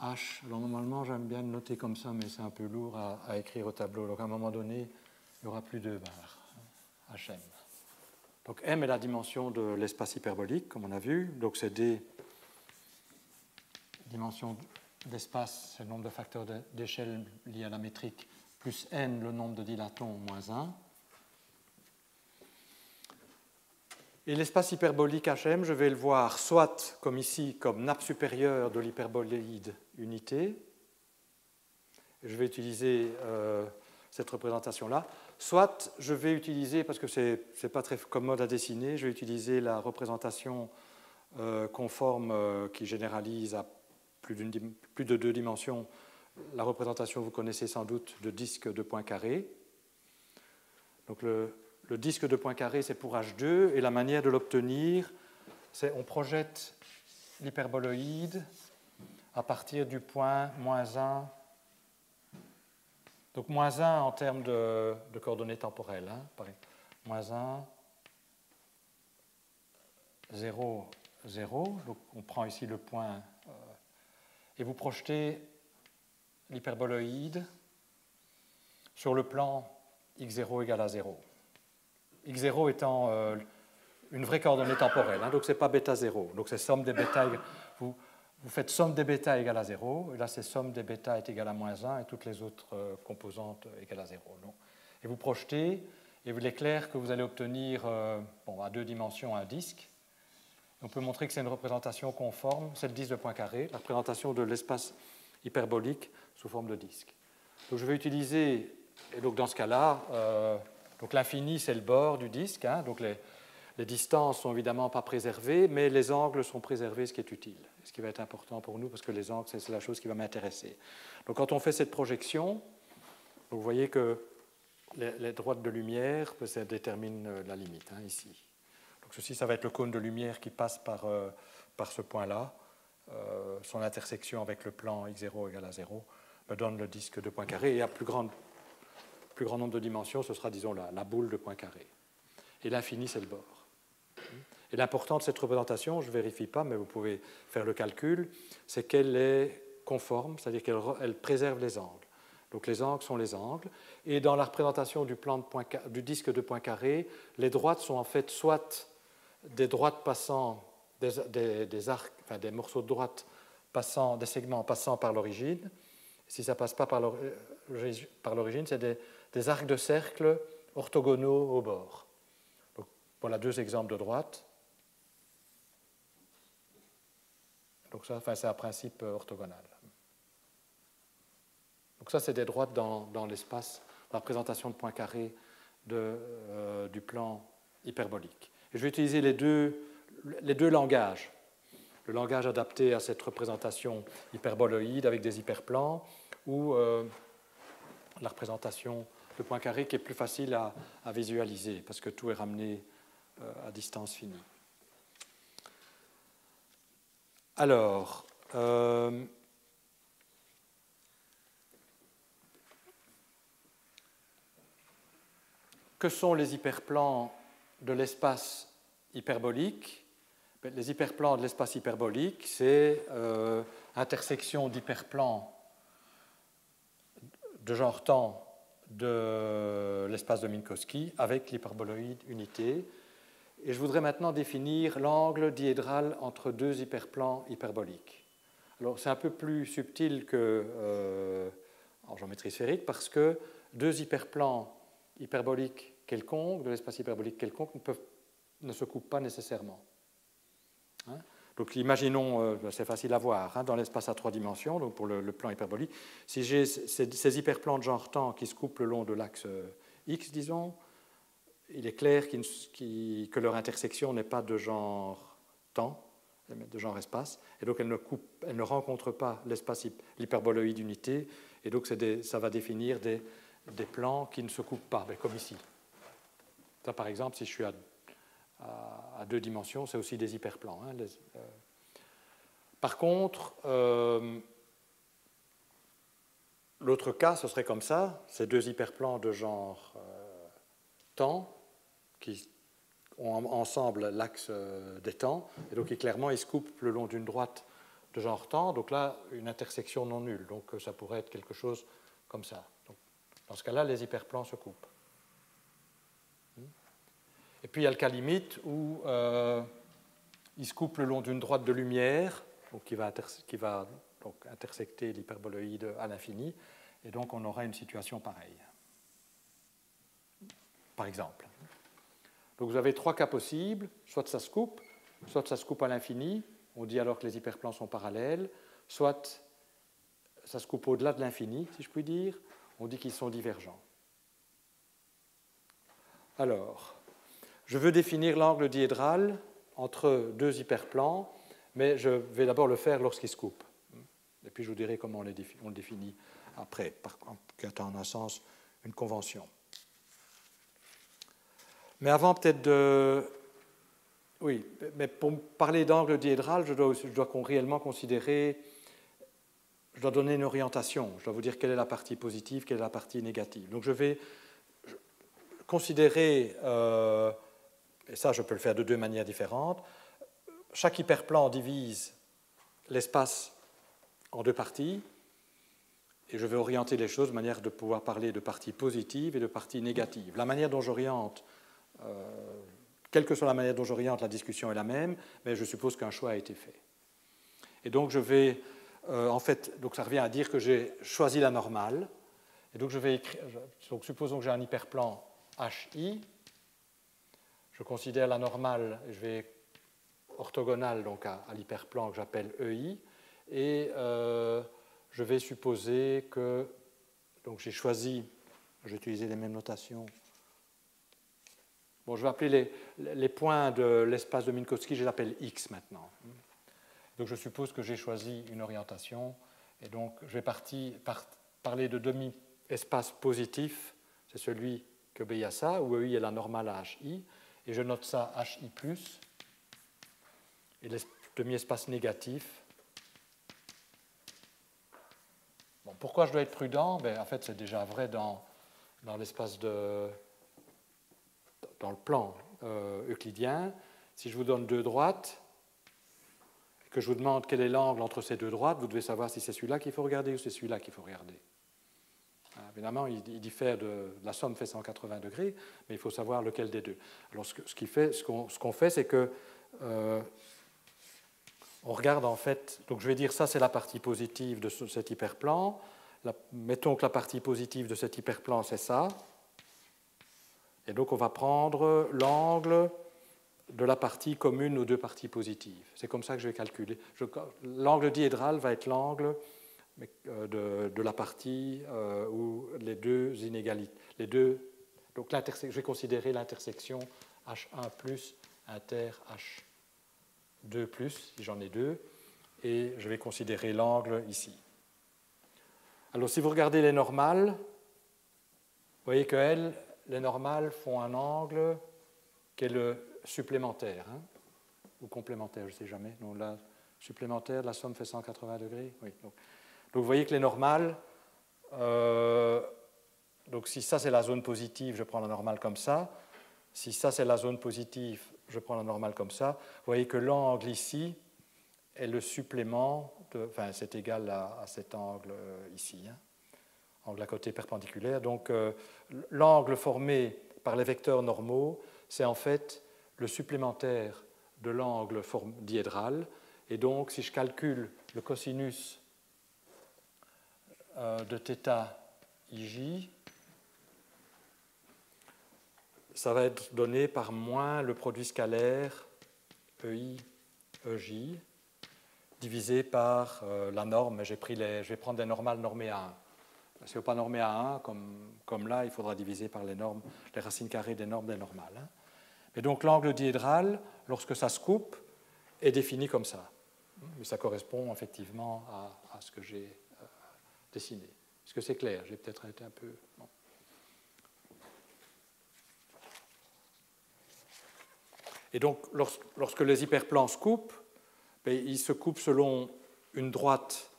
H. Alors normalement, j'aime bien le noter comme ça, mais c'est un peu lourd à écrire au tableau. Donc à un moment donné, il n'y aura plus de barres. HM. Donc M est la dimension de l'espace hyperbolique, comme on a vu. Donc c'est D, dimension d'espace, c'est le nombre de facteurs d'échelle liés à la métrique, plus N, le nombre de dilatons, moins 1. Et l'espace hyperbolique HM, je vais le voir soit comme ici, comme nappe supérieure de l'hyperboléide unité. Je vais utiliser cette représentation-là. Soit je vais utiliser, parce que ce n'est pas très commode à dessiner, je vais utiliser la représentation conforme qui généralise à plus de 2 dimensions. La représentation, vous connaissez sans doute, de disque de points carrés. Donc le disque de points carrés, c'est pour H2, et la manière de l'obtenir, c'est on projette l'hyperboloïde à partir du point moins 1. Donc moins 1 en termes de coordonnées temporelles. Hein, moins 1, 0, 0. Donc on prend ici le point, et vous projetez l'hyperboloïde sur le plan x0 égale à 0. x0 étant une vraie coordonnée temporelle, hein, donc ce n'est pas bêta 0, donc c'est somme des bêta. vous faites somme des bêta égale à 0, et là c'est somme des bêta est égale à moins 1 et toutes les autres composantes égales à 0. Donc, et vous projetez, et il est clair que vous allez obtenir à 2 dimensions un disque. On peut montrer que c'est une représentation conforme, c'est le disque de Poincaré, la représentation de l'espace hyperbolique sous forme de disque. Donc je vais utiliser, et donc dans ce cas-là, l'infini c'est le bord du disque, hein, donc les distances ne sont évidemment pas préservées, mais les angles sont préservés, ce qui est utile, ce qui va être important pour nous, parce que les angles, c'est la chose qui va m'intéresser. Donc quand on fait cette projection, vous voyez que les droites de lumière, ça détermine la limite, hein, ici. Donc ceci, ça va être le cône de lumière qui passe par ce point-là. Son intersection avec le plan x0 égale à 0 me donne le disque de Poincaré, et à plus grand nombre de dimensions, ce sera, disons, la boule de Poincaré. Et l'infini, c'est le bord. Et l'important de cette représentation, je ne vérifie pas, mais vous pouvez faire le calcul, c'est qu'elle est conforme, c'est-à-dire qu'elle préserve les angles. Donc les angles sont les angles. Et dans la représentation du disque de Poincaré, les droites sont en fait soit des droites passant, des arcs, enfin des morceaux de droite passant, des segments passant par l'origine. Si ça ne passe pas par l'origine, c'est des arcs de cercle orthogonaux au bord. Donc, voilà 2 exemples de droite. Donc ça, c'est un principe orthogonal. Donc ça, c'est des droites dans l'espace, dans la représentation de Poincaré du plan hyperbolique. Et je vais utiliser les deux langages. Le langage adapté à cette représentation hyperboloïde avec des hyperplans ou la représentation de Poincaré qui est plus facile à visualiser parce que tout est ramené à distance finie. Alors, que sont les hyperplans de l'espace hyperbolique? Les hyperplans de l'espace hyperbolique, c'est intersection d'hyperplans de genre temps de l'espace de Minkowski avec l'hyperboloïde unité. Et je voudrais maintenant définir l'angle diédral entre 2 hyperplans hyperboliques. Alors, c'est un peu plus subtil en géométrie sphérique parce que 2 hyperplans hyperboliques quelconques, de l'espace hyperbolique quelconque, ne se coupent pas nécessairement. Hein? Donc, imaginons, c'est facile à voir, hein, dans l'espace à 3 dimensions, donc pour le plan hyperbolique, si j'ai ces hyperplans de genre temps qui se coupent le long de l'axe x, disons, il est clair que leur intersection n'est pas de genre temps, mais de genre espace, et donc elle ne rencontre pas l'hyperboloïde unité, et donc ça va définir des plans qui ne se coupent pas, comme ici. Ça, par exemple, si je suis à 2 dimensions, c'est aussi des hyperplans. Hein, Par contre, l'autre cas, ce serait comme ça, ces 2 hyperplans de genre temps, qui ont ensemble l'axe des temps, et donc clairement ils se coupent le long d'une droite de genre temps, donc là une intersection non nulle, donc ça pourrait être quelque chose comme ça. Donc, dans ce cas-là, les hyperplans se coupent. Et puis il y a le cas limite où ils se coupent le long d'une droite de lumière, donc qui va donc intersecter l'hyperboloïde à l'infini, et donc on aura une situation pareille. Par exemple. Donc vous avez 3 cas possibles, soit ça se coupe à l'infini, on dit alors que les hyperplans sont parallèles, soit ça se coupe au-delà de l'infini, si je puis dire, on dit qu'ils sont divergents. Alors, je veux définir l'angle diédral entre 2 hyperplans, mais je vais d'abord le faire lorsqu'ils se coupent. Et puis je vous dirai comment on le définit après, qui a en un sens une convention. Mais avant peut-être de... Oui, mais pour parler d'angle diédral, je dois réellement considérer... Je dois donner une orientation. Je dois vous dire quelle est la partie positive, quelle est la partie négative. Donc je vais considérer... et ça, je peux le faire de 2 manières différentes. Chaque hyperplan divise l'espace en 2 parties. Et je vais orienter les choses de manière de pouvoir parler de parties positives et de parties négatives. La manière dont j'oriente... quelle que soit la manière dont j'oriente, la discussion est la même, mais je suppose qu'un choix a été fait. Et donc je vais, en fait, donc ça revient à dire que j'ai choisi la normale. Et donc je vais écrire, donc supposons que j'ai un hyperplan HI. Je considère la normale, je vais orthogonale donc à l'hyperplan que j'appelle EI. Et je vais supposer que, donc j'ai choisi, j'ai utilisé les mêmes notations. Bon, je vais appeler les points de l'espace de Minkowski, je les appelle X maintenant. Donc je suppose que j'ai choisi une orientation, et donc je vais parler de demi-espace positif, c'est celui qui obéit à ça, où EI est la normale à HI, et je note ça HI+, et le demi-espace négatif. Bon, pourquoi je dois être prudent? En fait, c'est déjà vrai dans l'espace dans le plan euclidien. Si je vous donne deux droites, et que je vous demande quel est l'angle entre ces deux droites, vous devez savoir si c'est celui-là qu'il faut regarder ou c'est celui-là qu'il faut regarder. Évidemment, il diffère la somme fait 180 degrés, mais il faut savoir lequel des deux. Alors, ce qu'on fait, c'est que on regarde en fait, donc je vais dire ça c'est la partie positive de cet hyperplan. Mettons que la partie positive de cet hyperplan c'est ça. Et donc on va prendre l'angle de la partie commune aux deux parties positives. C'est comme ça que je vais calculer. L'angle diédral va être l'angle de la partie où les deux inégalités, donc je vais considérer l'intersection H1 plus inter H2 plus, si j'en ai deux, et je vais considérer l'angle ici. Alors si vous regardez les normales, vous voyez que les normales font un angle qui est le supplémentaire, ou complémentaire, je ne sais jamais. Donc là, supplémentaire, la somme fait 180 degrés. Oui, donc vous voyez que les normales, donc si ça c'est la zone positive, je prends la normale comme ça. Si ça c'est la zone positive, je prends la normale comme ça. Vous voyez que l'angle ici est le supplément, enfin c'est égal à cet angle ici, angle à côté perpendiculaire. Donc l'angle formé par les vecteurs normaux, c'est en fait le supplémentaire de l'angle diédral. Et donc si je calcule le cosinus de θ ij, ça va être donné par moins le produit scalaire EI, EJ, divisé par la norme. Je vais prendre des normales normées à 1. Si on ne veut pas normer à 1, comme là, il faudra diviser par les racines carrées des normes des normales. Et donc l'angle diédral, lorsque ça se coupe, est défini comme ça. Mais ça correspond effectivement à ce que j'ai dessiné. Est-ce que c'est clair? J'ai peut-être été un peu... Bon. Et donc, lorsque les hyperplans se coupent, ils se coupent selon une droite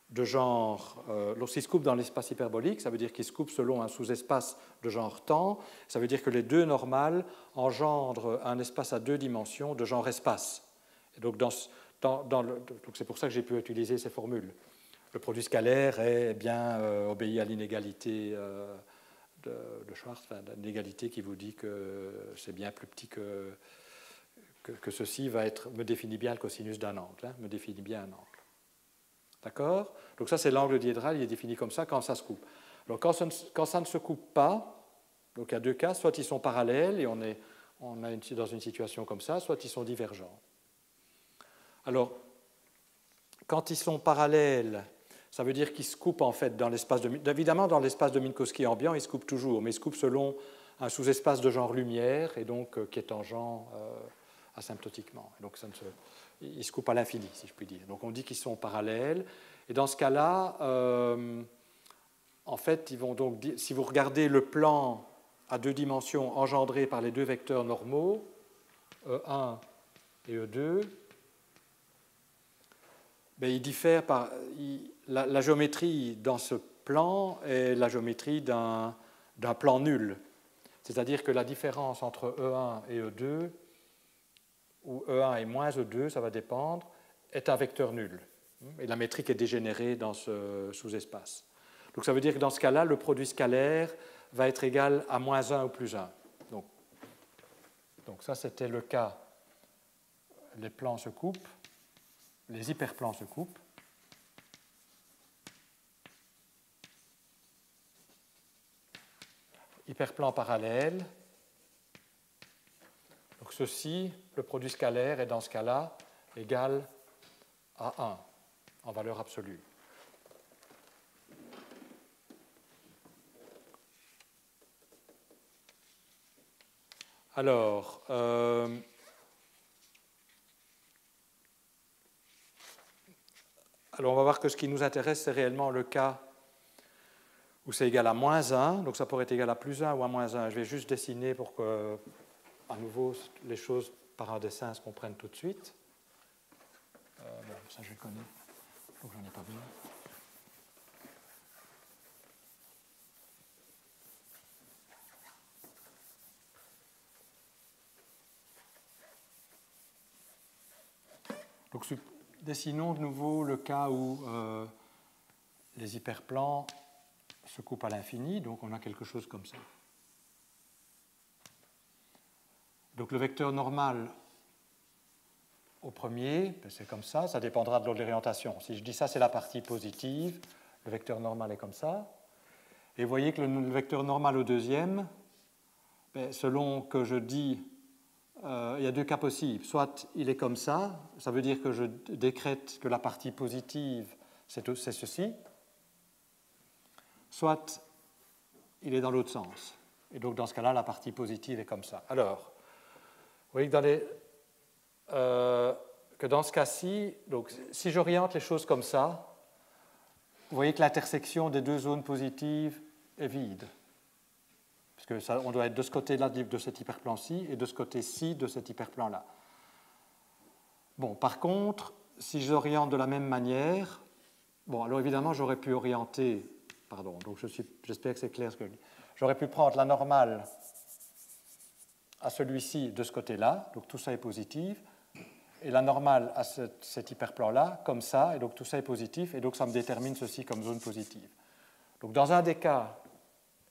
de genre... lorsqu'ils se coupent dans l'espace hyperbolique, ça veut dire qu'ils se coupent selon un sous-espace de genre temps. Ça veut dire que les deux normales engendrent un espace à deux dimensions de genre espace. Et donc, donc c'est pour ça que j'ai pu utiliser ces formules. Le produit scalaire est bien obéit à l'inégalité de Schwartz, enfin, l'inégalité qui vous dit que c'est bien plus petit que ceci me définit bien le cosinus d'un angle, me définit bien un angle. D'accord? Donc ça, c'est l'angle diédral, il est défini comme ça quand ça se coupe. Alors quand ça ne se coupe pas, donc il y a deux cas, soit ils sont parallèles et on est dans une situation comme ça, soit ils sont divergents. Alors, quand ils sont parallèles, ça veut dire qu'ils se coupent en fait dans l'espace évidemment dans l'espace de Minkowski ambiant, ils se coupent toujours, mais ils se coupent selon un sous-espace de genre lumière et donc qui est tangent asymptotiquement. Donc ils se coupent à l'infini, si je puis dire. Donc on dit qu'ils sont parallèles. Et dans ce cas-là, en fait, ils vont donc si vous regardez le plan à deux dimensions engendré par les deux vecteurs normaux, E1 et E2, ils diffèrent par... La géométrie dans ce plan est la géométrie d'un plan nul. C'est-à-dire que la différence entre E1 et E2, où E1 est moins E2, ça va dépendre, est un vecteur nul. Et la métrique est dégénérée dans ce sous-espace. Donc ça veut dire que dans ce cas-là, le produit scalaire va être égal à moins 1 ou plus 1. Donc ça, c'était le cas. Les plans se coupent. les hyperplans se coupent. Hyperplan parallèle. Donc ceci, le produit scalaire est dans ce cas-là égal à 1 en valeur absolue. Alors, on va voir que ce qui nous intéresse, c'est réellement le cas où c'est égal à moins 1, donc ça pourrait être égal à plus 1 ou à moins 1. Je vais juste dessiner pour que, à nouveau, les choses par un dessin se comprennent tout de suite. Bon, ça je connais, donc j'en ai pas besoin. Donc dessinons de nouveau le cas où les hyperplans se coupent à l'infini, donc on a quelque chose comme ça. Donc le vecteur normal au premier, ben c'est comme ça dépendra de l'orientation. Si je dis ça, c'est la partie positive, le vecteur normal est comme ça. Et vous voyez que le vecteur normal au deuxième, ben selon que je dis, il y a deux cas possibles. Soit il est comme ça veut dire que je décrète que la partie positive, c'est ceci. Soit il est dans l'autre sens. Et donc dans ce cas-là, la partie positive est comme ça. Alors, vous voyez que dans ce cas-ci, donc, si j'oriente les choses comme ça, vous voyez que l'intersection des deux zones positives est vide. Parce que on doit être de ce côté-là de cet hyperplan-ci et de ce côté-ci de cet hyperplan-là. Bon, par contre, si j'oriente de la même manière, bon, alors évidemment, j'aurais pu orienter, pardon, donc j'espère que c'est clair ce que je dis. J'aurais pu prendre la normale à celui-ci de ce côté-là, donc tout ça est positif, et la normale à cet hyperplan-là, comme ça, et donc tout ça est positif, et donc ça me détermine ceci comme zone positive. Donc dans un des cas,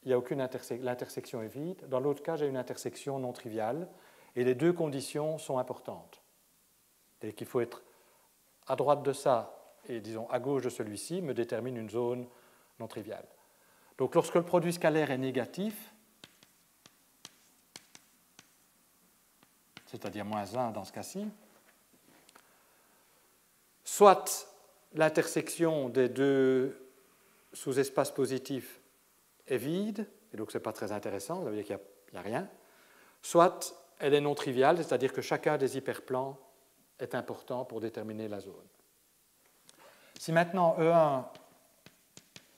il n'y a aucune l'intersection est vide, dans l'autre cas, j'ai une intersection non triviale, et les deux conditions sont importantes. Et qu'il faut être à droite de ça, et disons à gauche de celui-ci, me détermine une zone non triviale. Donc lorsque le produit scalaire est négatif, c'est-à-dire moins 1 dans ce cas-ci, soit l'intersection des deux sous-espaces positifs est vide, et donc ce n'est pas très intéressant, ça veut dire qu'il n'y a rien, soit elle est non triviale, c'est-à-dire que chacun des hyperplans est important pour déterminer la zone. Si maintenant E1,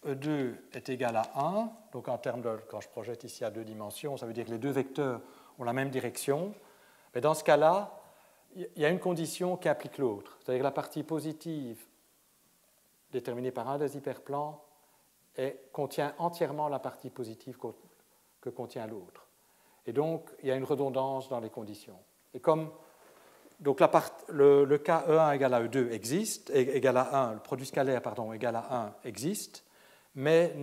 E2 est égal à 1, donc en termes de, quand je projette ici à deux dimensions, ça veut dire que les deux vecteurs ont la même direction, mais dans ce cas-là, il y a une condition qui implique l'autre, c'est-à-dire que la partie positive déterminée par un des hyperplans contient entièrement la partie positive que contient l'autre. Et donc, il y a une redondance dans les conditions. Et comme donc le cas E1 égale à E2 existe, égal à 1, le produit scalaire égal à 1 existe, mais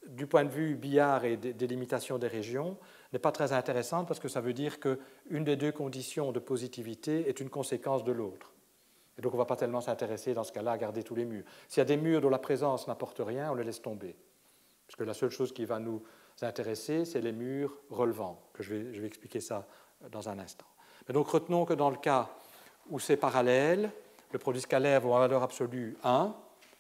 du point de vue billard et des limitations des régions, n'est pas très intéressante parce que ça veut dire qu'une des deux conditions de positivité est une conséquence de l'autre. Et donc on ne va pas tellement s'intéresser dans ce cas-là à garder tous les murs. S'il y a des murs dont la présence n'apporte rien, on les laisse tomber. Parce que la seule chose qui va nous intéresser, c'est les murs relevants, que je vais expliquer ça dans un instant. Mais donc retenons que dans le cas où c'est parallèle, le produit scalaire vaut en valeur absolue 1,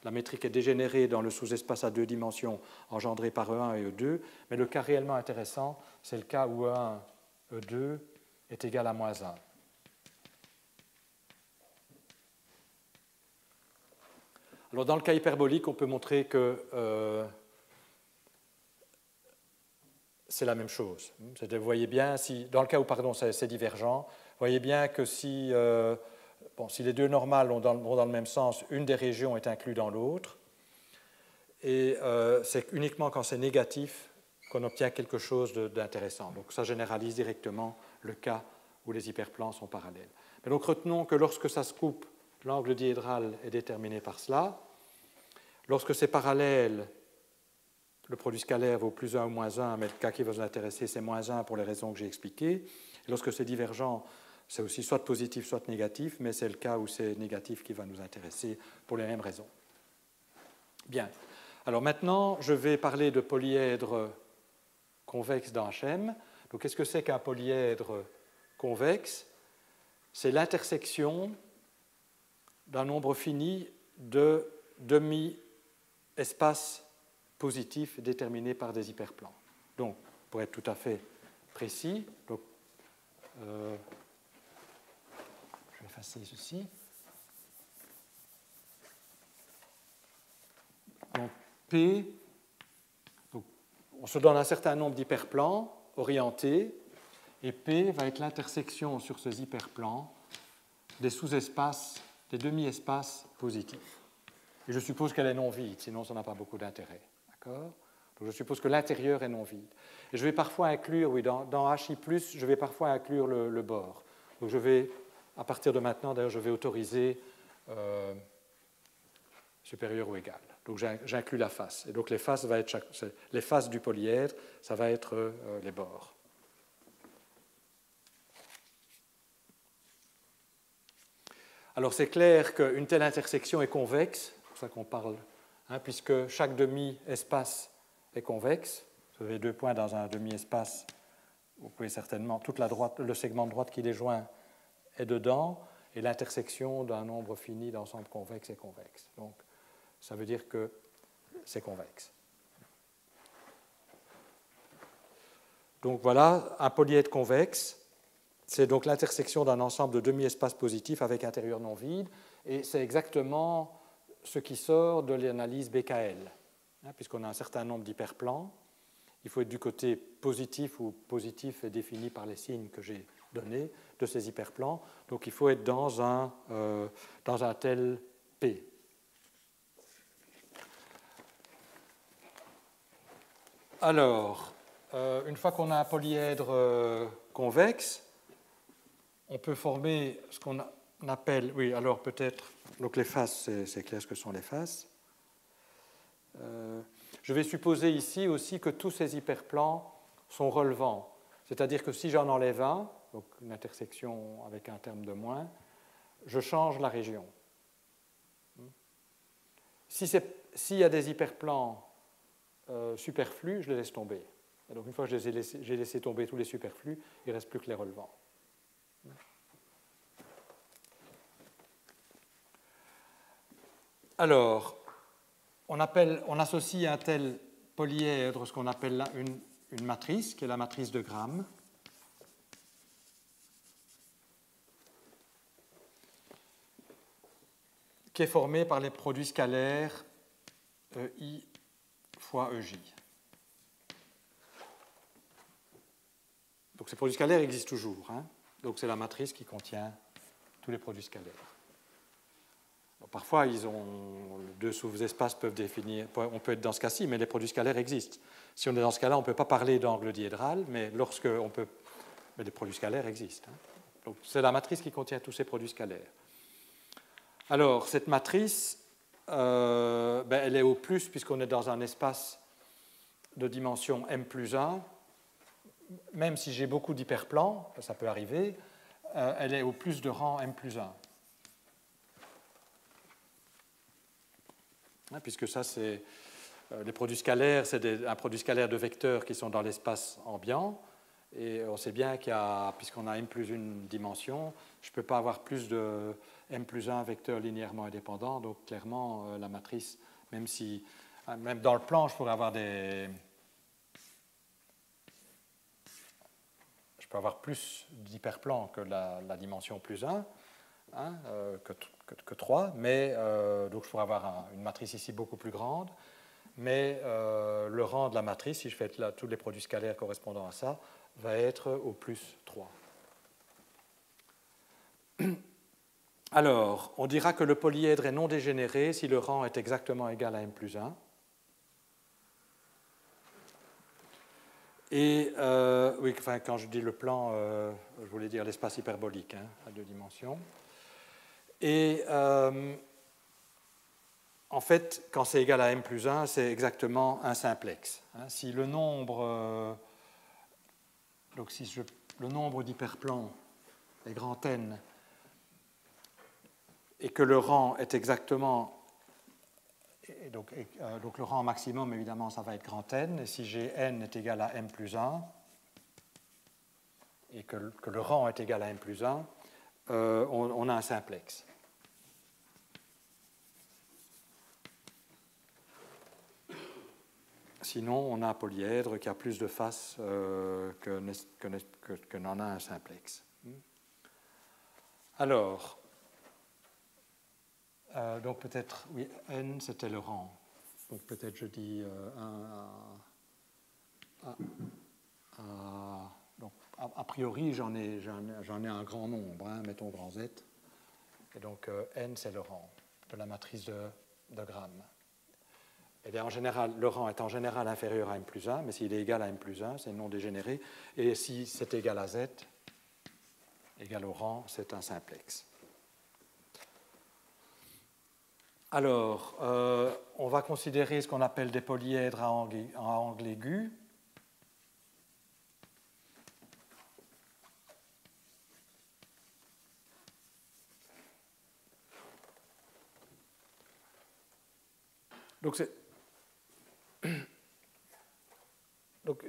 la métrique est dégénérée dans le sous-espace à deux dimensions engendré par E1 et E2, mais le cas réellement intéressant, c'est le cas où E1, E2 est égal à moins 1. Alors dans le cas hyperbolique, on peut montrer que c'est la même chose. Vous voyez bien, dans le cas où c'est divergent, vous voyez bien que si les deux normales vont dans le même sens, une des régions est inclue dans l'autre. Et c'est uniquement quand c'est négatif qu'on obtient quelque chose d'intéressant. Donc ça généralise directement le cas où les hyperplans sont parallèles. Mais donc retenons que lorsque ça se coupe, l'angle diédral est déterminé par cela. Lorsque c'est parallèle, le produit scalaire vaut plus 1 ou moins 1, mais le cas qui va vous intéresser, c'est moins 1 pour les raisons que j'ai expliquées. Et lorsque c'est divergent, c'est aussi soit positif, soit négatif, mais c'est le cas où c'est négatif qui va nous intéresser pour les mêmes raisons. Bien. Alors maintenant, je vais parler de polyèdre convexe dans HM. Donc, qu'est-ce que c'est qu'un polyèdre convexe? C'est l'intersection d'un nombre fini de demi-espaces positifs déterminés par des hyperplans. Donc, pour être tout à fait précis, donc, je vais effacer ceci. Donc, P, donc, on se donne un certain nombre d'hyperplans orientés, et P va être l'intersection sur ces hyperplans des sous-espaces, des demi-espaces positifs. Et je suppose qu'elle est non vide, sinon ça n'a pas beaucoup d'intérêt. D'accord? Donc je suppose que l'intérieur est non vide. Et je vais parfois inclure, oui, dans HI+, je vais parfois inclure le bord. Donc je vais, à partir de maintenant, d'ailleurs, je vais autoriser supérieur ou égal. Donc j'inclus la face. Et donc les faces, les faces du polyèdre, ça va être les bords. Alors c'est clair qu'une telle intersection est convexe, c'est pour ça qu'on parle, puisque chaque demi-espace est convexe. Vous avez 2 points dans un demi-espace, vous pouvez certainement, toute la droite, le segment de droite qui les joint est dedans, et l'intersection d'un nombre fini d'ensemble convexe est convexe. Donc ça veut dire que c'est convexe. Donc voilà, un polyèdre convexe. C'est donc l'intersection d'un ensemble de demi-espaces positifs avec intérieur non vide, et c'est exactement ce qui sort de l'analyse BKL, puisqu'on a un certain nombre d'hyperplans. Il faut être du côté positif, où positif est défini par les signes que j'ai donnés de ces hyperplans. Donc il faut être dans un tel P. Alors, une fois qu'on a un polyèdre convexe, on peut former ce qu'on appelle, oui, alors peut-être, donc les faces, c'est clair ce que sont les faces. Je vais supposer ici aussi que tous ces hyperplans sont relevants. C'est-à-dire que si j'en enlève un, donc une intersection avec un terme de moins, je change la région. S'il y a des hyperplans superflus, je les laisse tomber. Et donc une fois que j'ai laissé tomber tous les superflus, il ne reste plus que les relevants. Alors, on associe à un tel polyèdre ce qu'on appelle une matrice, qui est la matrice de Gram. Qui est formée par les produits scalaires I fois EJ. Donc ces produits scalaires existent toujours. Donc c'est la matrice qui contient tous les produits scalaires. Parfois, deux sous-espaces peuvent définir, on peut être dans ce cas-ci, mais les produits scalaires existent. Si on est dans ce cas-là, on ne peut pas parler d'angle diédral, mais mais les produits scalaires existent. Donc, c'est la matrice qui contient tous ces produits scalaires. Alors, cette matrice, elle est au plus, puisqu'on est dans un espace de dimension m plus 1. Même si j'ai beaucoup d'hyperplans, ça peut arriver, elle est au plus de rang m plus 1. Puisque ça, c'est les produits scalaires, c'est un produit scalaire de vecteurs qui sont dans l'espace ambiant. Et on sait bien puisqu'on a m plus une dimension, je ne peux pas avoir plus de m plus 1 vecteurs linéairement indépendants. Donc clairement, la matrice, même dans le plan, je pourrais avoir je peux avoir plus d'hyperplans que la dimension plus 1, que 3, mais donc je pourrais avoir une matrice ici beaucoup plus grande, mais le rang de la matrice, si je fais là tous les produits scalaires correspondant à ça, va être au plus 3. Alors, on dira que le polyèdre est non dégénéré si le rang est exactement égal à m plus 1. Et oui, enfin, quand je dis le plan, je voulais dire l'espace hyperbolique à 2 dimensions. Et en fait, quand c'est égal à m plus 1, c'est exactement un simplex. Si le nombre, le nombre d'hyperplans est grand N, et que le rang est exactement... Donc le rang maximum, évidemment, ça va être grand N. Et si Gn est égal à m plus 1, et que le rang est égal à m plus 1, on a un simplex. Sinon, on a un polyèdre qui a plus de faces que n'en a un simplex. Alors, donc peut-être, oui, n c'était le rang. Donc peut-être je dis donc a priori j'en ai un grand nombre, hein, mettons grand Z. Et donc n c'est le rang de la matrice de Gram. Et bien, en général, le rang est en général inférieur à m plus 1, mais s'il est égal à m plus 1, c'est non dégénéré. Et si c'est égal à z, égal au rang, c'est un simplex. Alors, on va considérer ce qu'on appelle des polyèdres à angle aigu. Donc,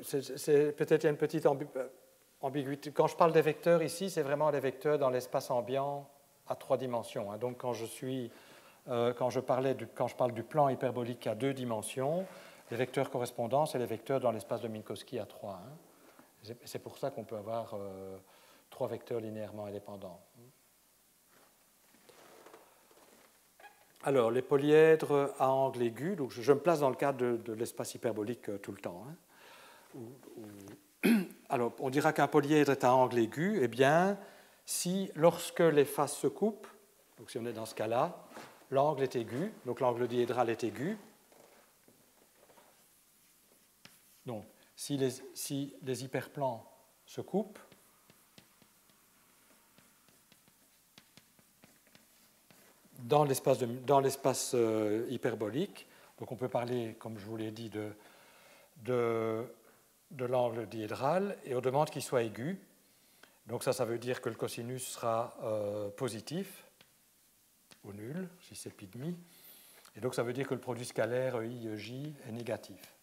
c'est peut-être une petite ambiguïté. Quand je parle des vecteurs ici, c'est vraiment des vecteurs dans l'espace ambiant à 3 dimensions. Donc, quand je parle du plan hyperbolique à 2 dimensions, les vecteurs correspondants, c'est les vecteurs dans l'espace de Minkowski à 3. C'est pour ça qu'on peut avoir 3 vecteurs linéairement indépendants. Alors, les polyèdres à angle aigu, donc je me place dans le cadre de l'espace hyperbolique tout le temps. Alors, on dira qu'un polyèdre est à angle aigu, eh bien, lorsque les faces se coupent, donc si on est dans ce cas-là, l'angle est aigu, donc l'angle diédral est aigu. Donc, si les hyperplans se coupent, dans l'espace hyperbolique, donc on peut parler, comme je vous l'ai dit, de l'angle diédral, et on demande qu'il soit aigu. Donc ça veut dire que le cosinus sera positif, ou nul, si c'est π demi. Et donc ça veut dire que le produit scalaire EI-EJ est négatif,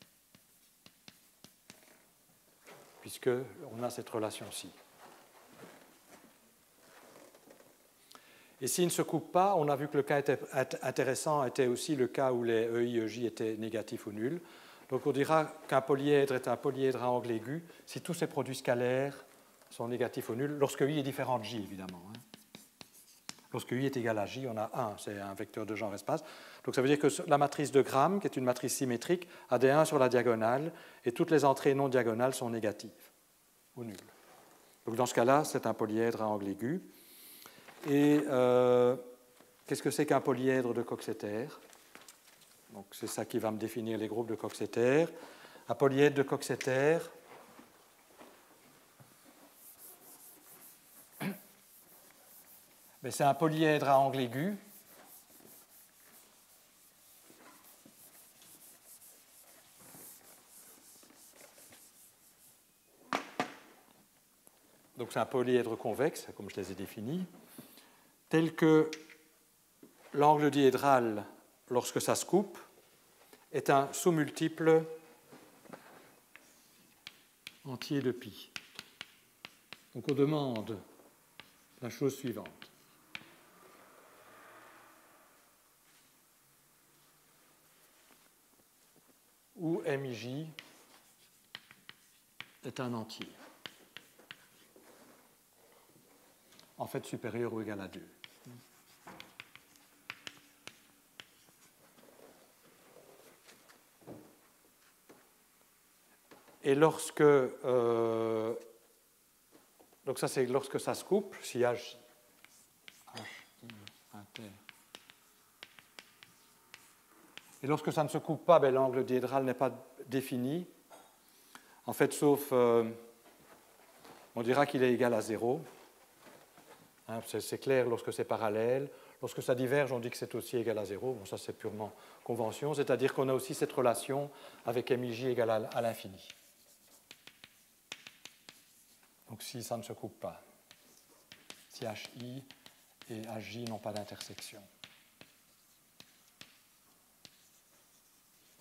puisqu'on a cette relation-ci. Et s'il ne se coupe pas, on a vu que le cas intéressant était aussi le cas où les EI-EJ étaient négatifs ou nuls. Donc on dira qu'un polyèdre est un polyèdre à angle aigu si tous ses produits scalaires sont négatifs ou nuls, lorsque I est différent de J, évidemment. Lorsque I est égal à J, on a 1, c'est un vecteur de genre espace. Donc ça veut dire que la matrice de Gram, qui est une matrice symétrique, a des 1 sur la diagonale, et toutes les entrées non diagonales sont négatives ou nulles. Donc dans ce cas-là, c'est un polyèdre à angle aigu. Et qu'est-ce que c'est qu'un polyèdre de Coxeter? Donc c'est ça qui va me définir les groupes de Coxeter. Un polyèdre de Coxeter, c'est un polyèdre à angle aigu donc c'est un polyèdre convexe, comme je les ai définis, tel que l'angle diédral, lorsque ça se coupe, est un sous-multiple entier de π. Donc on demande la chose suivante. Où MIJ est un entier, en fait supérieur ou égal à 2. Et lorsque... donc ça, c'est lorsque ça se coupe, si H inter. Et lorsque ça ne se coupe pas, l'angle diédral n'est pas défini. En fait, sauf... on dira qu'il est égal à 0. C'est clair lorsque c'est parallèle. Lorsque ça diverge, on dit que c'est aussi égal à 0. Bon, ça, c'est purement convention. C'est-à-dire qu'on a aussi cette relation avec MIJ égale à l'infini. Donc si ça ne se coupe pas. si HI et HJ n'ont pas d'intersection.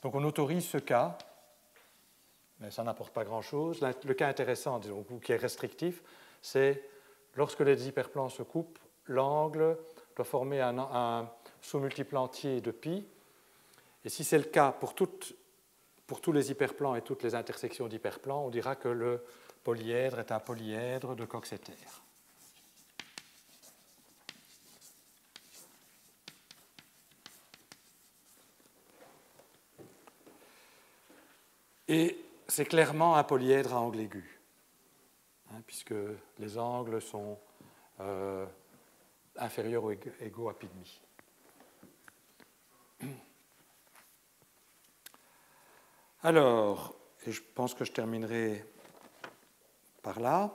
Donc on autorise ce cas, mais ça n'apporte pas grand-chose. Le cas intéressant, disons, ou qui est restrictif, c'est lorsque les hyperplans se coupent, l'angle doit former un sous-multiple entier de pi. Et si c'est le cas pour tous les hyperplans et toutes les intersections d'hyperplans, on dira que le polyèdre est un polyèdre de Coxeter. Et c'est clairement un polyèdre à angle aigu, puisque les angles sont inférieurs ou égaux à pi demi. Alors, et je pense que je terminerai par là.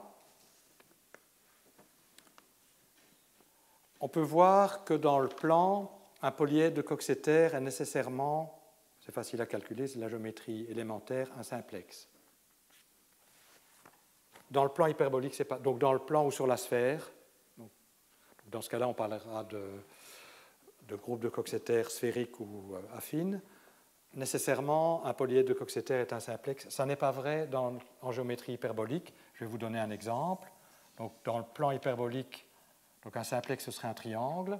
On peut voir que dans le plan, un polyèdre de Coxeter est nécessairement, c'est facile à calculer, c'est de la géométrie élémentaire, un simplex. Dans le plan hyperbolique, c'est pas. Donc dans le plan ou sur la sphère, dans ce cas-là, on parlera de groupe de Coxeter sphérique ou affine. Nécessairement, un polyèdre de Coxeter est un simplex. Ça n'est pas vrai en géométrie hyperbolique. Je vais vous donner un exemple. Donc, dans le plan hyperbolique, donc un simplex, ce serait un triangle.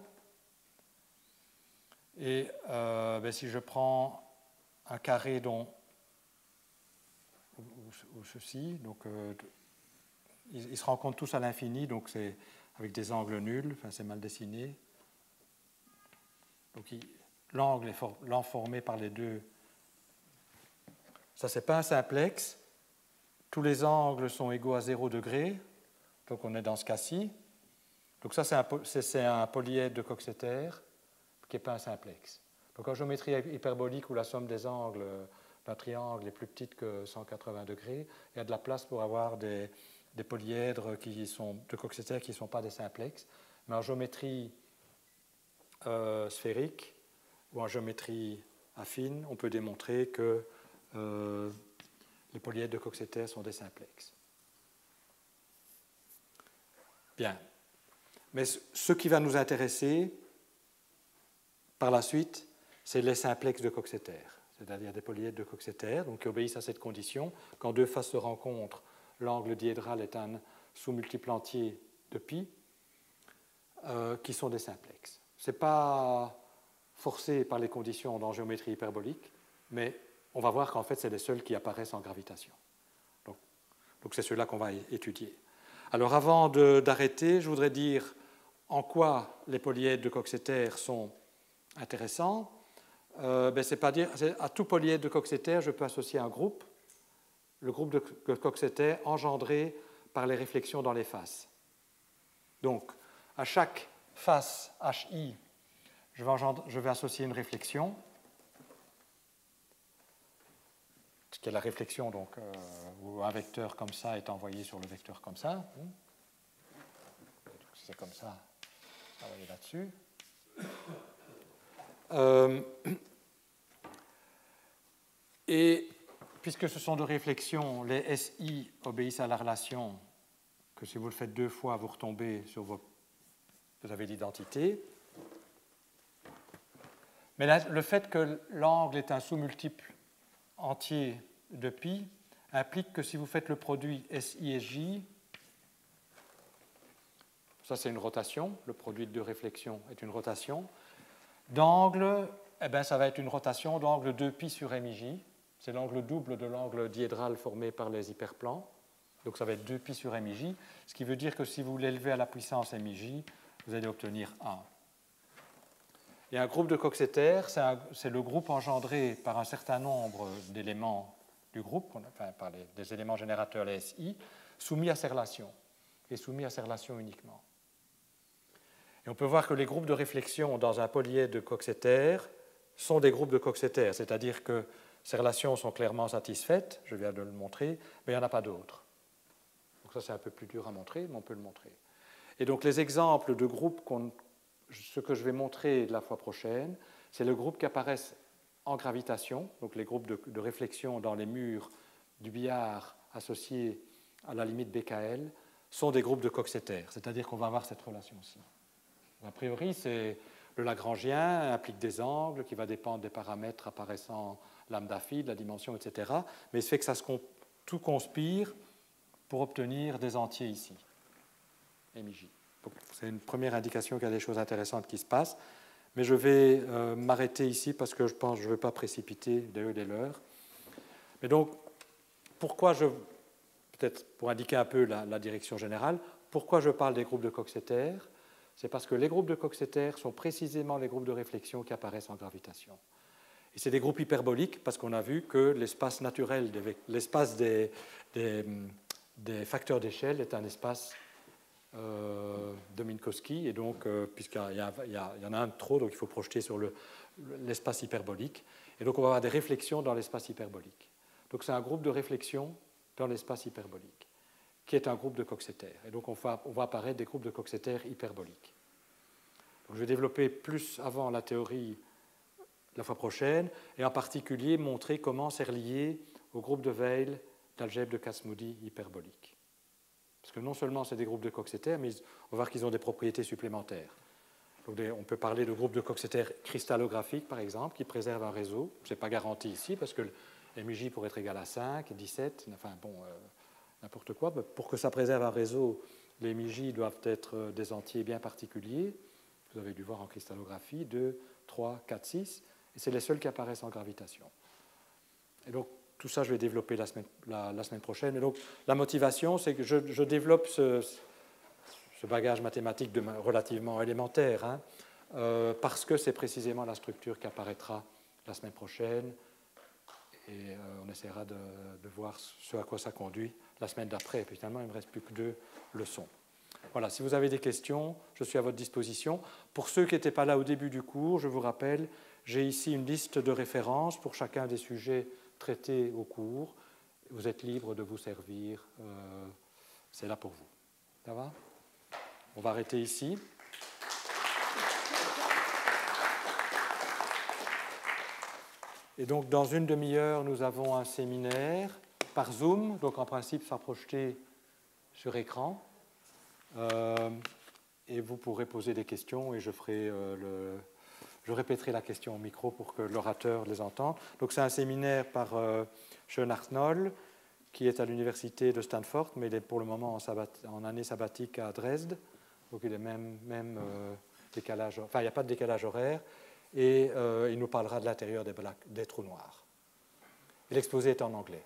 Et si je prends un carré ou ceci, donc ils se rencontrent tous à l'infini, donc c'est avec des angles nuls, enfin c'est mal dessiné. Donc l'angle est formé par les deux. Ça, ce n'est pas un simplex. Tous les angles sont égaux à 0 degré. Donc, on est dans ce cas-ci. Donc, ça, c'est un polyèdre de Coxeter qui n'est pas un simplex. Donc, en géométrie hyperbolique, où la somme des angles d'un triangle est plus petite que 180 degrés, il y a de la place pour avoir des polyèdres de Coxeter qui ne sont pas des simplex. Mais en géométrie sphérique ou en géométrie affine, on peut démontrer que les polyèdres de Coxeter sont des simplex. Bien. Mais ce qui va nous intéresser par la suite, c'est les simplex de Coxeter, c'est-à-dire des polyèdres de Coxeter, donc qui obéissent à cette condition. Quand deux faces se rencontrent, l'angle diédral est un sous-multiple entier de pi, qui sont des simplex. Ce n'est pas forcé par les conditions dans géométrie hyperbolique, mais on va voir qu'en fait, c'est les seuls qui apparaissent en gravitation. Donc c'est ceux-là qu'on va étudier. Alors avant d'arrêter, je voudrais dire en quoi les polyèdres de Coxeter sont intéressants. C'est pas dire, à tout polyèdre de Coxeter, je peux associer un groupe, le groupe de Coxeter engendré par les réflexions dans les faces. Donc, à chaque face HI, je vais associer une réflexion, ce qui est la réflexion, donc, où un vecteur comme ça est envoyé sur le vecteur comme ça. C'est comme ça, envoyé là-dessus. Et puisque ce sont de réflexions, les SI obéissent à la relation que si vous le faites deux fois, vous retombez sur vous avez l'identité. Mais là, le fait que l'angle est un sous-multiple entier de pi implique que si vous faites le produit SI et J, ça c'est une rotation, le produit de deux réflexions est une rotation, d'angle, ça va être une rotation d'angle 2π sur MIJ, c'est l'angle double de l'angle diédral formé par les hyperplans, donc ça va être 2π sur MIJ, ce qui veut dire que si vous l'élevez à la puissance MIJ, vous allez obtenir 1. Et un groupe de Coxeter, c'est le groupe engendré par un certain nombre d'éléments du groupe, enfin par des éléments générateurs, les SI, soumis à ces relations, et soumis à ces relations uniquement. Et on peut voir que les groupes de réflexion dans un polyèdre de Coxeter sont des groupes de Coxeter, c'est-à-dire que ces relations sont clairement satisfaites, je viens de le montrer, mais il n'y en a pas d'autres. Donc ça c'est un peu plus dur à montrer, mais on peut le montrer. Et donc les exemples de groupes, ce que je vais montrer la fois prochaine, c'est le groupe qui apparaissent en gravitation, donc les groupes de réflexion dans les murs du billard associés à la limite BKL, sont des groupes de Coxeter, c'est-à-dire qu'on va avoir cette relation-ci. A priori, c'est le Lagrangien implique des angles qui va dépendre des paramètres apparaissant lambda phi, de la dimension, etc. Mais ce fait que tout conspire pour obtenir des entiers ici, MJ. C'est une première indication qu'il y a des choses intéressantes qui se passent. Mais je vais m'arrêter ici parce que je pense que je ne veux pas précipiter des eux des leurs. Mais donc, pourquoi peut-être pour indiquer un peu la direction générale, pourquoi je parle des groupes de Coxeter? C'est parce que les groupes de Coxeter sont précisément les groupes de réflexion qui apparaissent en gravitation. Et c'est des groupes hyperboliques parce qu'on a vu que l'espace naturel, l'espace des facteurs d'échelle est un espace de Minkowski, et donc, puisqu'il y en a un de trop, donc il faut projeter sur l'espace hyperbolique. Et donc, on va avoir des réflexions dans l'espace hyperbolique. Donc, c'est un groupe de réflexion dans l'espace hyperbolique, qui est un groupe de Coxeter. Et donc, on va apparaître des groupes de Coxeter hyperboliques. Donc, je vais développer plus avant la théorie la fois prochaine, et en particulier montrer comment c'est relié au groupe de Weyl d'algèbre de Kasmoudi hyperbolique. Parce que non seulement c'est des groupes de Coxeter, mais on va voir qu'ils ont des propriétés supplémentaires. Donc on peut parler de groupes de Coxeter cristallographiques, par exemple, qui préservent un réseau. Ce n'est pas garanti ici, parce que le MJ pourrait être égal à 5, 17, enfin bon, n'importe quoi. Pour que ça préserve un réseau, les MJ doivent être des entiers bien particuliers. Vous avez dû voir en cristallographie 2, 3, 4, 6, et c'est les seuls qui apparaissent en gravitation. Et donc, tout ça, je vais développer la semaine prochaine. Et donc, la motivation, c'est que je développe ce bagage mathématique relativement élémentaire, hein, parce que c'est précisément la structure qui apparaîtra la semaine prochaine. Et on essaiera de voir ce à quoi ça conduit la semaine d'après. Et puis finalement, il ne me reste plus que 2 leçons. Voilà, si vous avez des questions, je suis à votre disposition. Pour ceux qui n'étaient pas là au début du cours, je vous rappelle, j'ai ici une liste de références pour chacun des sujets traités au cours. Vous êtes libre de vous servir. C'est là pour vous. Ça va? On va arrêter ici. Et donc, dans une demi-heure, nous avons un séminaire par Zoom. Donc, en principe, ça sera projeté sur écran. Et vous pourrez poser des questions et je répéterai la question au micro pour que l'orateur les entende. Donc, c'est un séminaire par Sean Arnold, qui est à l'université de Stanford, mais il est pour le moment en année sabbatique à Dresde. Donc, il est même décalage. Enfin, il n'y a pas de décalage horaire. Et il nous parlera de l'intérieur des trous noirs. Et l'exposé est en anglais.